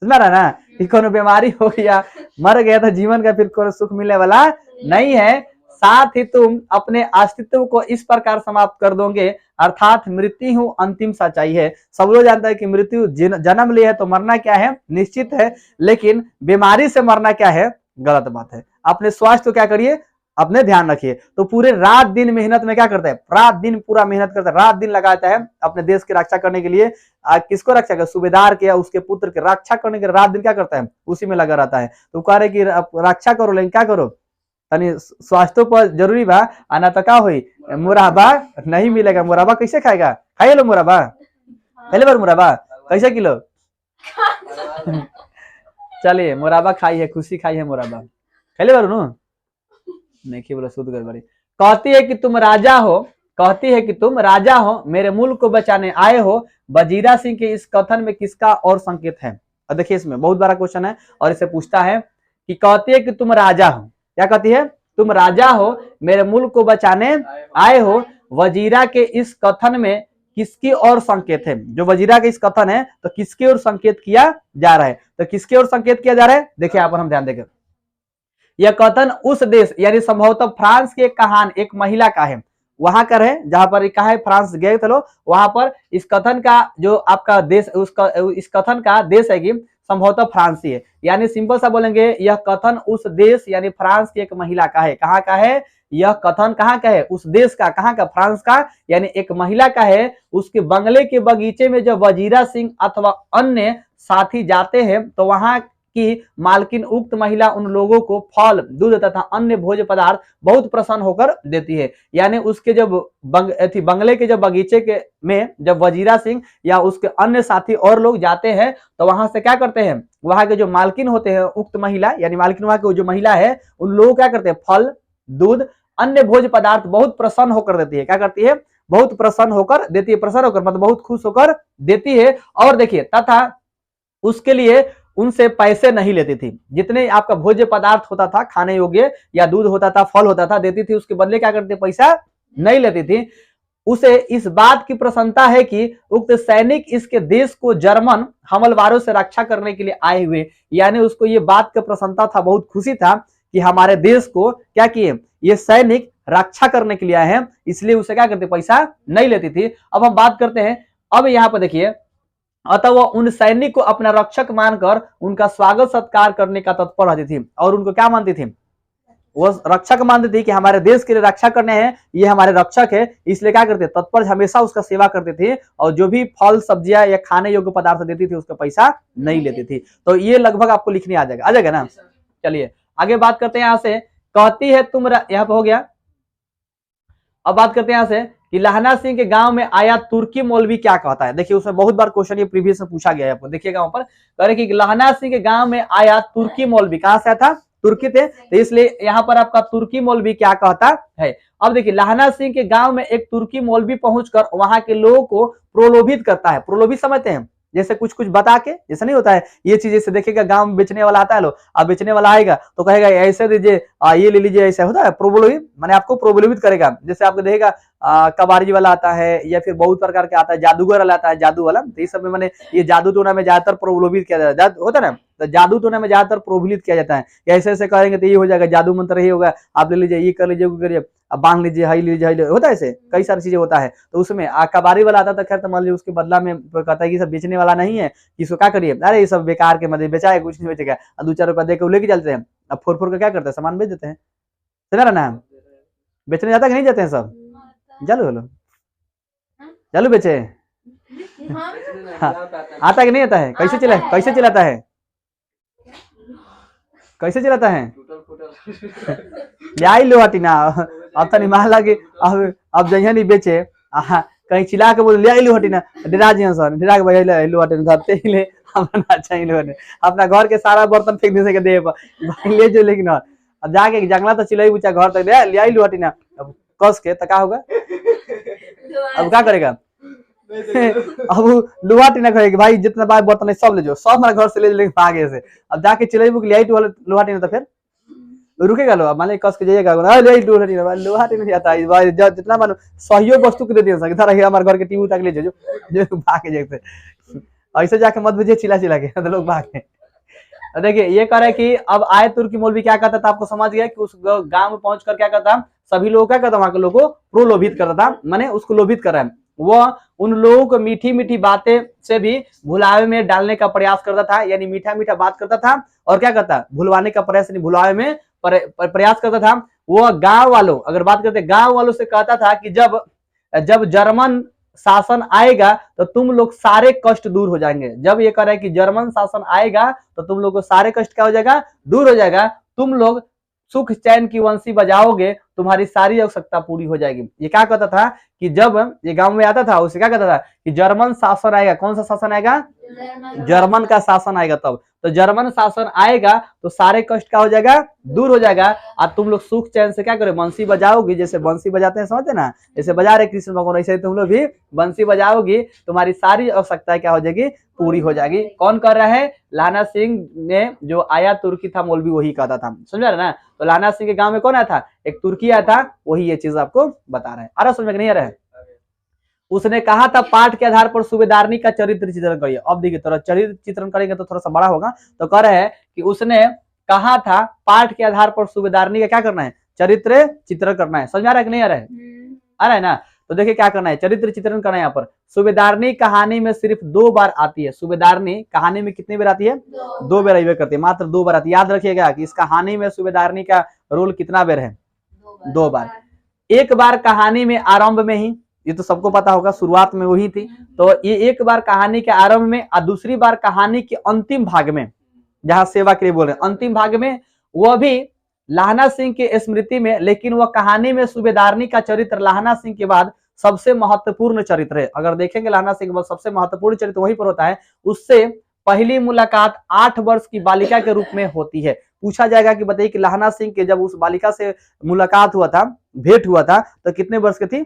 समझ रहा ना कि कोनो बीमारी हो गया, मर गया तो जीवन का फिर कोई सुख मिलने वाला नहीं है। साथ ही तुम अपने अस्तित्व को इस प्रकार समाप्त कर दोगे, अर्थात मृत्यु अंतिम सच्चाई है। सब लोग जानते हैं कि मृत्यु जन्म लिया है तो मरना क्या है, निश्चित है, लेकिन बीमारी से मरना क्या है, गलत बात है। अपने स्वास्थ्य को क्या करिए, अपने ध्यान रखिए। तो पूरे रात दिन मेहनत में क्या करता है, रात दिन पूरा मेहनत करता है, रात दिन लगाता है अपने देश की रक्षा करने के लिए। किसको रक्षा कर, सूबेदार के या उसके पुत्र के रक्षा करने के रात दिन क्या करता है, उसी में लगा रहता है। तो कह रहे कि रक्षा करो, लेकिन क्या करो, तनी स्वास्थ्य पर जरूरी बा, आना तो का हुई, मुराबा नहीं मिलेगा। मुराबा कैसे खाएगा, खाइए लो मुराबा, पहले बार मुराबा कैसे किलो चलिए मुराबा खाइए, खुशी खाइए मुराबा, पहले बार नु नहीं बोला शुद्ध गड़बड़ी। कहती है कि तुम राजा हो, कहती है कि तुम राजा हो, मेरे मुल्क को बचाने आए हो। वजीरा सिंह के इस कथन में किसका और संकेत है। और देखिए इसमें बहुत बड़ा क्वेश्चन है और इसे पूछता है कि कहती है कि तुम राजा हो, क्या कहती है, तुम राजा हो, मेरे मुल्क को बचाने आए हो। वजीरा के इस कथन में किसकी और संकेत है। जो वजीरा के इस कथन है तो किसकी ओर संकेत किया जा रहा है, तो किसकी ओर संकेत किया जा रहा है, देखिए यहाँ पर हम ध्यान देंगे। यह कथन उस देश यानी संभवतः फ्रांस के कहान एक महिला का है, वहां कर है जहां पर कहा है फ्रांस गए थे लोग, वहां पर इस कथन का जो आपका देश, उसका इस कथन का देश है कि संभवतः फ्रांसी है। यानी सिंपल सा बोलेंगे, यह कथन उस देश यानी फ्रांस की एक महिला का है। कहाँ का है यह कथन, कहाँ का है, उस देश का, कहाँ का, फ्रांस का, यानी एक महिला का है। उसके बंगले के बगीचे में जब वजीरा सिंह अथवा अन्य साथी जाते हैं तो वहां की मालकिन उक्त महिला उन लोगों को फल, दूध तथा अन्य भोज्य पदार्थ बहुत प्रसन्न होकर देती है। यानी उसके जब बंगले के जब बगीचे के में जब वजीरा सिंह या उसके अन्य साथी और लोग जाते हैं तो वहां से क्या करते हैं, वहां के जो मालकिन होते हैं उक्त महिला यानी मालकिन वहां की जो महिला है, उन लोग क्या करते हैं, फल, दूध, अन्य भोज्य पदार्थ बहुत प्रसन्न होकर देती है। क्या करती है, बहुत प्रसन्न होकर देती है, प्रसन्न होकर मतलब बहुत खुश होकर देती है। और देखिए तथा उसके लिए उनसे पैसे नहीं लेती थी। जितने आपका भोज्य पदार्थ होता था खाने योग्य या दूध होता था, फल होता था, देती थी, उसके बदले क्या करती, पैसा नहीं लेती थी। उसे इस बात की प्रसन्नता है कि उक्त सैनिक इसके देश को जर्मन हमलवारों से रक्षा करने के लिए आए हुए, यानी उसको ये बात की प्रसन्नता था, बहुत खुशी था कि हमारे देश को क्या किए, ये सैनिक रक्षा करने के लिए आए हैं, इसलिए उसे क्या करती, पैसा नहीं लेती थी। अब हम बात करते हैं, अब यहाँ पर देखिए, अतः वह उन सैनिक को अपना रक्षक मानकर उनका स्वागत सत्कार करने का तत्पर रहती थी। और उनको क्या मानती थी, वो रक्षक मानती थी कि हमारे देश के लिए रक्षा करने हैं, ये हमारे रक्षक है, इसलिए क्या करते, तत्पर हमेशा उसका सेवा करते थे। और जो भी फल सब्जियां या खाने योग्य पदार्थ देती थी उसका पैसा नहीं लेती थी। तो ये लगभग आपको लिखने आ जाएगा ना। चलिए आगे बात करते हैं। यहाँ से कहती है तुम, यहाँ पे हो गया। अब बात करते हैं यहाँ से कि लहना सिंह के गांव में आया तुर्की मौलवी क्या कहता है। देखिए उसमें बहुत बार क्वेश्चन ये प्रीवियस में पूछा गया है आपको, देखिएगा वहां पर कह रहे कि लहना सिंह के गांव में आया तुर्की मौलवी, कहां से आया था, तुर्की थे, तो इसलिए यहाँ पर आपका तुर्की मौलवी क्या कहता है। अब देखिए लहना सिंह के गांव में एक तुर्की मौलवी पहुंचकर वहां के लोगों को प्रलोभित करता है। प्रलोभित समझते हैं, जैसे कुछ कुछ बता के, जैसा नहीं होता है ये चीज, जैसे देखिएगा गांव में बेचने वाला आता है लो, अब बेचने वाला आएगा तो कहेगा ऐसे दीजिए, ये ले लीजिए, ऐसा होता है प्रलोभित, माने आपको प्रलोभित करेगा। जैसे आपको देखेगा कबाड़ी वाला आता है या फिर बहुत प्रकार के आता है, जादूगर वाला आता है, जादू वाला, तो इस सब में मैंने ये जादू टोना में ज्यादातर प्रलोभित किया जाता है, होता है ना, तो जादू टोना में ज्यादातर प्रलोभित किया जाता है। ऐसे ऐसे करेंगे तो ये हो जाएगा, जादू मंत्र ये होगा, आप ले लीजिए, ये कर लीजिए, वो करिए, अब बांध लीजिए, हाई लीजिए, होता है, ऐसे कई सारी चीजें होता है। तो उसमें कबाड़ी वाला आता था, खैर तो मान लीजिए उसके बदला में कहता है कि सब बेचने वाला नहीं है, इसको क्या करिए, अरे ये सब बेकार के मतलब बेचा है, कुछ नहीं बेचेगा, 2-4 रुपया देकर लेके चलते हैं, अब फोर फोर का क्या करते हैं, सामान बेच देते हैं, समझ रहा ना, बेचने जाता कि नहीं जाते हैं सब, चलो चलो चलो बेचे, आता कि नहीं आता है, कैसे चलाता है, कैसे चलाता है, ले लो हटी ना, अब तो नहीं लगे, अब जहिया नहीं बेचे, कहीं चिल्ला के बोले ले लो हटी ना, डरा जी सर, डरा के भाई लो हटी धरते ही ले, हमारा अच्छा ही लोग अपना घर के सारा बर्तन फेंक दे दे भाई ले जो, लेकिन अब जाके जंगला तो चिल्लाई पूछा घर तक ले लो हटी ना, अब कस के तो क्या होगा, अब क्या करेगा, अब लोहा टीना कहेगी भाई जितना बार बर्तन है सब ले जाओ, सब हमारे घर से ले भागे से। अब जाके चिल्लाई बुक ले आई लोहा टीना, तो फिर रुकेगा लोहा, मान ली कस के जाइएगा लोहा टीना जाता है भाई, जितना मान सहयोग वस्तु के दे दिया सके हमारे घर के टीवी तक ले जाओ भागे जैसे। ऐसे जाके मत भेजिए चिल्ला चिल्ला के, तो लोग भागे। देखिए ये कह रहा है कि अब आए तुर्की मौलवी क्या करता था, आपको समझ गया कि उस गांव में पहुंचकर क्या करता, सभी लोगों क्या करता, वहां के लोगों को प्रोलोभित करता था, माने उसको लोभित कर रहा है। वह उन लोगों को मीठी मीठी बातें से भी भुलावे में डालने का प्रयास करता था, यानी मीठा मीठा बात करता था और क्या करता, भुलवाने का प्रयास, भुलावे में प्रयास करता था। वो गांव वालों, अगर बात करते गांव वालों से कहता था कि जब जर्मन शासन आएगा तो तुम लोग सारे कष्ट दूर हो जाएंगे। जब ये कह रहा है कि जर्मन शासन आएगा तो तुम लोग को सारे कष्ट क्या हो जाएगा, दूर हो जाएगा, तुम लोग सुख चैन की वंशी बजाओगे, तुम्हारी सारी आवश्यकता पूरी हो जाएगी। ये क्या कहता था कि जब ये गांव में आता था उसे क्या कहता था कि जर्मन शासन आएगा। कौन सा शासन आएगा, जर्मन का शासन आएगा। तब तो जर्मन शासन आएगा तो सारे कष्ट का हो जाएगा, दूर हो जाएगा, और तुम लोग सुख चैन से क्या करोगे, बंसी बजाओगी। जैसे बंसी बजाते हैं समझते ना, जैसे बजा रहे कृष्ण भगवान, ऐसे तुम लोग भी बंसी बजाओगी, तुम्हारी सारी आवश्यकता क्या हो जाएगी, पूरी हो जाएगी। कौन कर रहा है, लाना सिंह ने, जो आया तुर्की था मौलवी वही कहता था, समझ रहे ना। तो लाना सिंह के गांव में कौन आया था, एक तुर्की आया था, वही ये चीज आपको बता रहा है। आ रहा समझ में नहीं आ रहा है। उसने कहा था पाठ के आधार पर सूबेदारनी का चरित्र चित्रण करिए। अब देखिए थोड़ा चरित्र चित्रण करेंगे तो थोड़ा सा बड़ा होगा। तो कह रहे हैं कि उसने कहा था पाठ के आधार पर सूबेदारनी का क्या करना है, चरित्र चित्रण करना है। समझ आ रहा है कि नहीं आ रहा है, आ रहा है ना। तो देखिए क्या करना है, चरित्र चित्रण करना है। यहाँ पर सूबेदारनी कहानी में सिर्फ 2 बार आती है। सूबेदारनी कहानी में कितनी बार आती है, 2 बार आई करती है, मात्र 2 बार आती है। याद रखिएगा कि इस कहानी में सूबेदारनी का रोल कितना बार है, 2 बार। एक बार कहानी में आरंभ में ही, ये तो सबको पता होगा, शुरुआत में वही थी। तो ये एक बार कहानी के आरंभ में, और दूसरी बार कहानी के अंतिम भाग में, जहां सेवा के लिए बोल रहे हैं, अंतिम भाग में, वह भी लाहना सिंह के स्मृति में। लेकिन वह कहानी में सूबेदारनी का चरित्र लाहना सिंह के बाद सबसे महत्वपूर्ण चरित्र है। अगर देखेंगे लाहना सिंह के बाद सबसे महत्वपूर्ण चरित्र वहीं पर होता है। उससे पहली मुलाकात 8 वर्ष की बालिका के रूप में होती है। पूछा जाएगा कि बताइए कि लाहना सिंह के जब उस बालिका से मुलाकात हुआ था, भेंट हुआ था, तो कितने वर्ष की थी,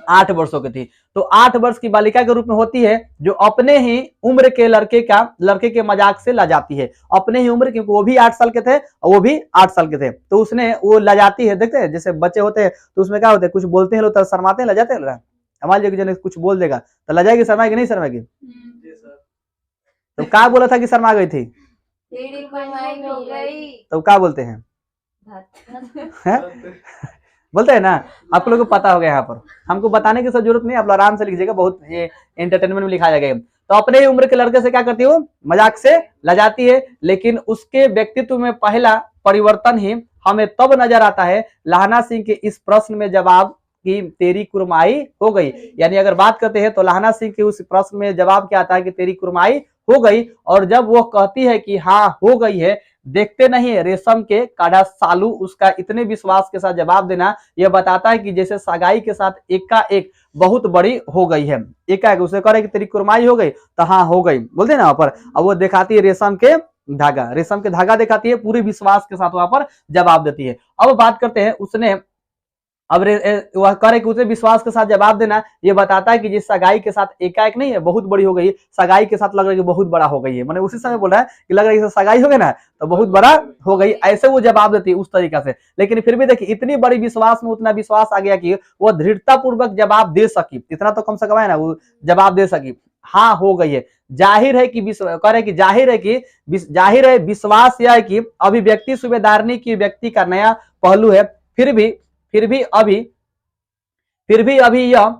8 वर्षों की थी। तो 8 वर्ष की बालिका के रूप में होती है, जो अपने ही उम्र के लड़के के मजाक से लजाती है। अपने ही उम्र, क्योंकि वो भी 8 साल के थे और वो भी 8 साल के थे, तो उसने वो लजाती है। देखते हैं जैसे बच्चे होते हैं तो उसमें क्या होता है, कुछ बोलते हैं लोग तो शर्माते हैं, लजाते हैं। हमारे जन कुछ बोल देगा तो लजाएगी, शर्माएगी नहीं शर्माएगी। तो क्या बोला था कि शर्मा गई थी, तो क्या बोलते हैं बोलते हैं ना। आप लोगों को पता होगा, यहाँ पर हमको बताने की सब जरूरत नहीं, आप लोग आराम से लिखिएगा, बहुत ये एंटरटेनमेंट में लिखा जाएगा। तो अपने ही उम्र के लड़के से क्या करती हो, मजाक से लजाती है। लेकिन उसके व्यक्तित्व में पहला परिवर्तन ही हमें तब नजर आता है लाहना सिंह के इस प्रश्न में जवाब कि तेरी कुरमाई हो गई। यानी अगर बात करते हैं तो लाहना सिंह के उस प्रश्न में जवाब क्या आता है कि तेरी कुरमाई हो गई। और जब वो कहती है कि हाँ हो गई है, देखते नहीं है रेशम के काढ़ा सालू, उसका इतने विश्वास के साथ जवाब देना यह बताता है कि जैसे सगाई के साथ एकाएक बहुत बड़ी हो गई है। एकाएक उसे कह रहे कि तेरी कुरमाई हो गई, तो हाँ हो गई बोलते ना वहां पर। अब वो दिखाती है रेशम के धागा दिखाती है, पूरे विश्वास के साथ वहां पर जवाब देती है। अब बात करते हैं उसने, अब वह करे कि उसे विश्वास के साथ जवाब देना ये बताता है कि जिस सगाई के साथ एकाएक नहीं है बहुत बड़ी हो गई, सगाई के साथ लग रहा है कि बहुत बड़ा हो गई है। मैंने उसी समय बोला है कि लग रहा है कि सगाई हो गई ना तो बहुत बड़ा हो गई, ऐसे वो जवाब देती है उस तरीका से। लेकिन फिर भी देखिए इतनी बड़ी विश्वास में उतना विश्वास आ गया कि वो दृढ़ता पूर्वक जवाब दे सकी, इतना तो कम से कम है ना, वो जवाब दे सकी हाँ हो गई है। जाहिर है कि जाहिर है विश्वास यह है कि अभिव्यक्ति सूबेदारनी की व्यक्ति का नया पहलू है। फिर भी अभी यह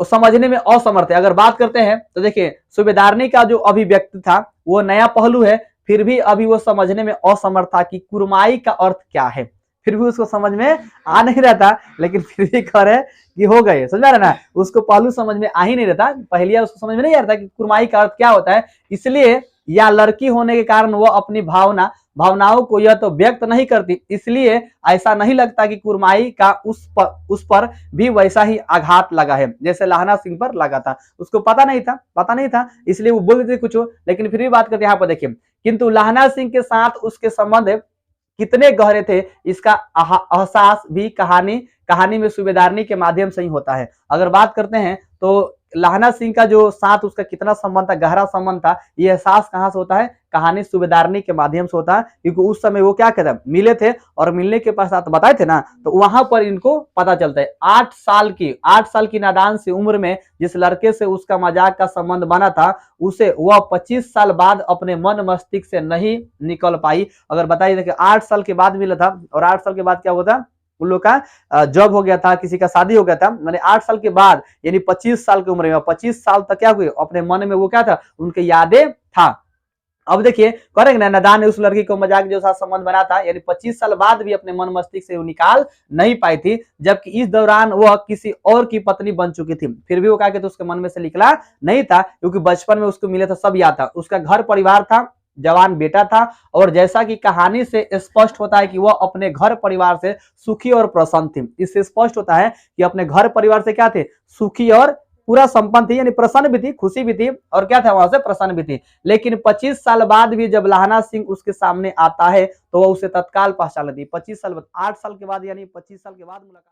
समझने में असमर्थ है। अगर बात करते हैं तो देखिए सूबेदारनी का जो अभिव्यक्ति था वो नया पहलू है, फिर भी अभी वो समझने में असमर्थ था कि कुरमाई का अर्थ क्या है। फिर भी उसको समझ में आ नहीं रहता, लेकिन फिर भी कह रहे कि हो गए, समझ रहे ना, उसको पहलू समझ में आ ही नहीं रहता, पहले उसको समझ में नहीं आता कि कुरमाई का अर्थ क्या होता है। इसलिए या लड़की होने के कारण वो अपनी भावनाओं को यह तो व्यक्त नहीं करती, इसलिए ऐसा नहीं लगता कि कुरमाई का उस पर भी वैसा ही आघात लगा है जैसे लाहना सिंह पर लगा था। उसको पता नहीं था इसलिए वो बोल देते कुछ, लेकिन फिर भी बात करते यहाँ पर देखिए, किंतु लाहना सिंह के साथ उसके संबंध कितने गहरे थे इसका एहसास भी कहानी में सूबेदारनी के माध्यम से ही होता है। अगर बात करते हैं तो लाहना सिंह का जो साथ उसका कितना संबंध था, गहरा संबंध था, ये एहसास कहां से होता है, कहानी सूबेदारनी के माध्यम से होता है, क्योंकि उस समय वो क्या कहते हैं, मिले थे और मिलने के पश्चात बताए थे ना, तो वहां पर इनको पता चलता है 8 साल की नादान सी उम्र में जिस लड़के से उसका मजाक का संबंध बना था, उसे वह 25 साल बाद अपने मन मस्तिष्क से नहीं निकल पाई। अगर बताइए कि 8 साल के बाद मिला था, और 8 साल के बाद क्या हुआ था, उन लोग का जॉब हो गया था, किसी का शादी हो गया था, मैंने 8 साल के बाद यानी 25 साल की उम्र में, 25 साल तक क्या हुए, अपने मन में वो क्या था, उनके यादें था। अब देखिए करेंगे ना, नादान ने उस लड़की को मजाक जो साथ संबंध बना था, यानी 25 साल बाद भी अपने मन मस्तिष्क से वो निकाल नहीं पाई थी, जबकि इस दौरान वह किसी और की पत्नी बन चुकी थी, फिर भी वो क्या कहते उसके मन में से निकला नहीं था, क्योंकि बचपन में उसको मिले था सब याद था, उसका घर परिवार था, जवान बेटा था, और जैसा कि कहानी से स्पष्ट होता है कि वह अपने घर परिवार से सुखी और प्रसन्न थी। इससे स्पष्ट होता है कि अपने घर परिवार से क्या थे, सुखी और पूरा संपन्न थी, यानी प्रसन्न भी थी, खुशी भी थी, और क्या था वहां से प्रसन्न भी थी। लेकिन 25 साल बाद भी जब लाहना सिंह उसके सामने आता है तो वह उसे तत्काल पहचान लेती है। 25 साल बाद, 8 साल के बाद यानी 25 साल के बाद मुलाकात।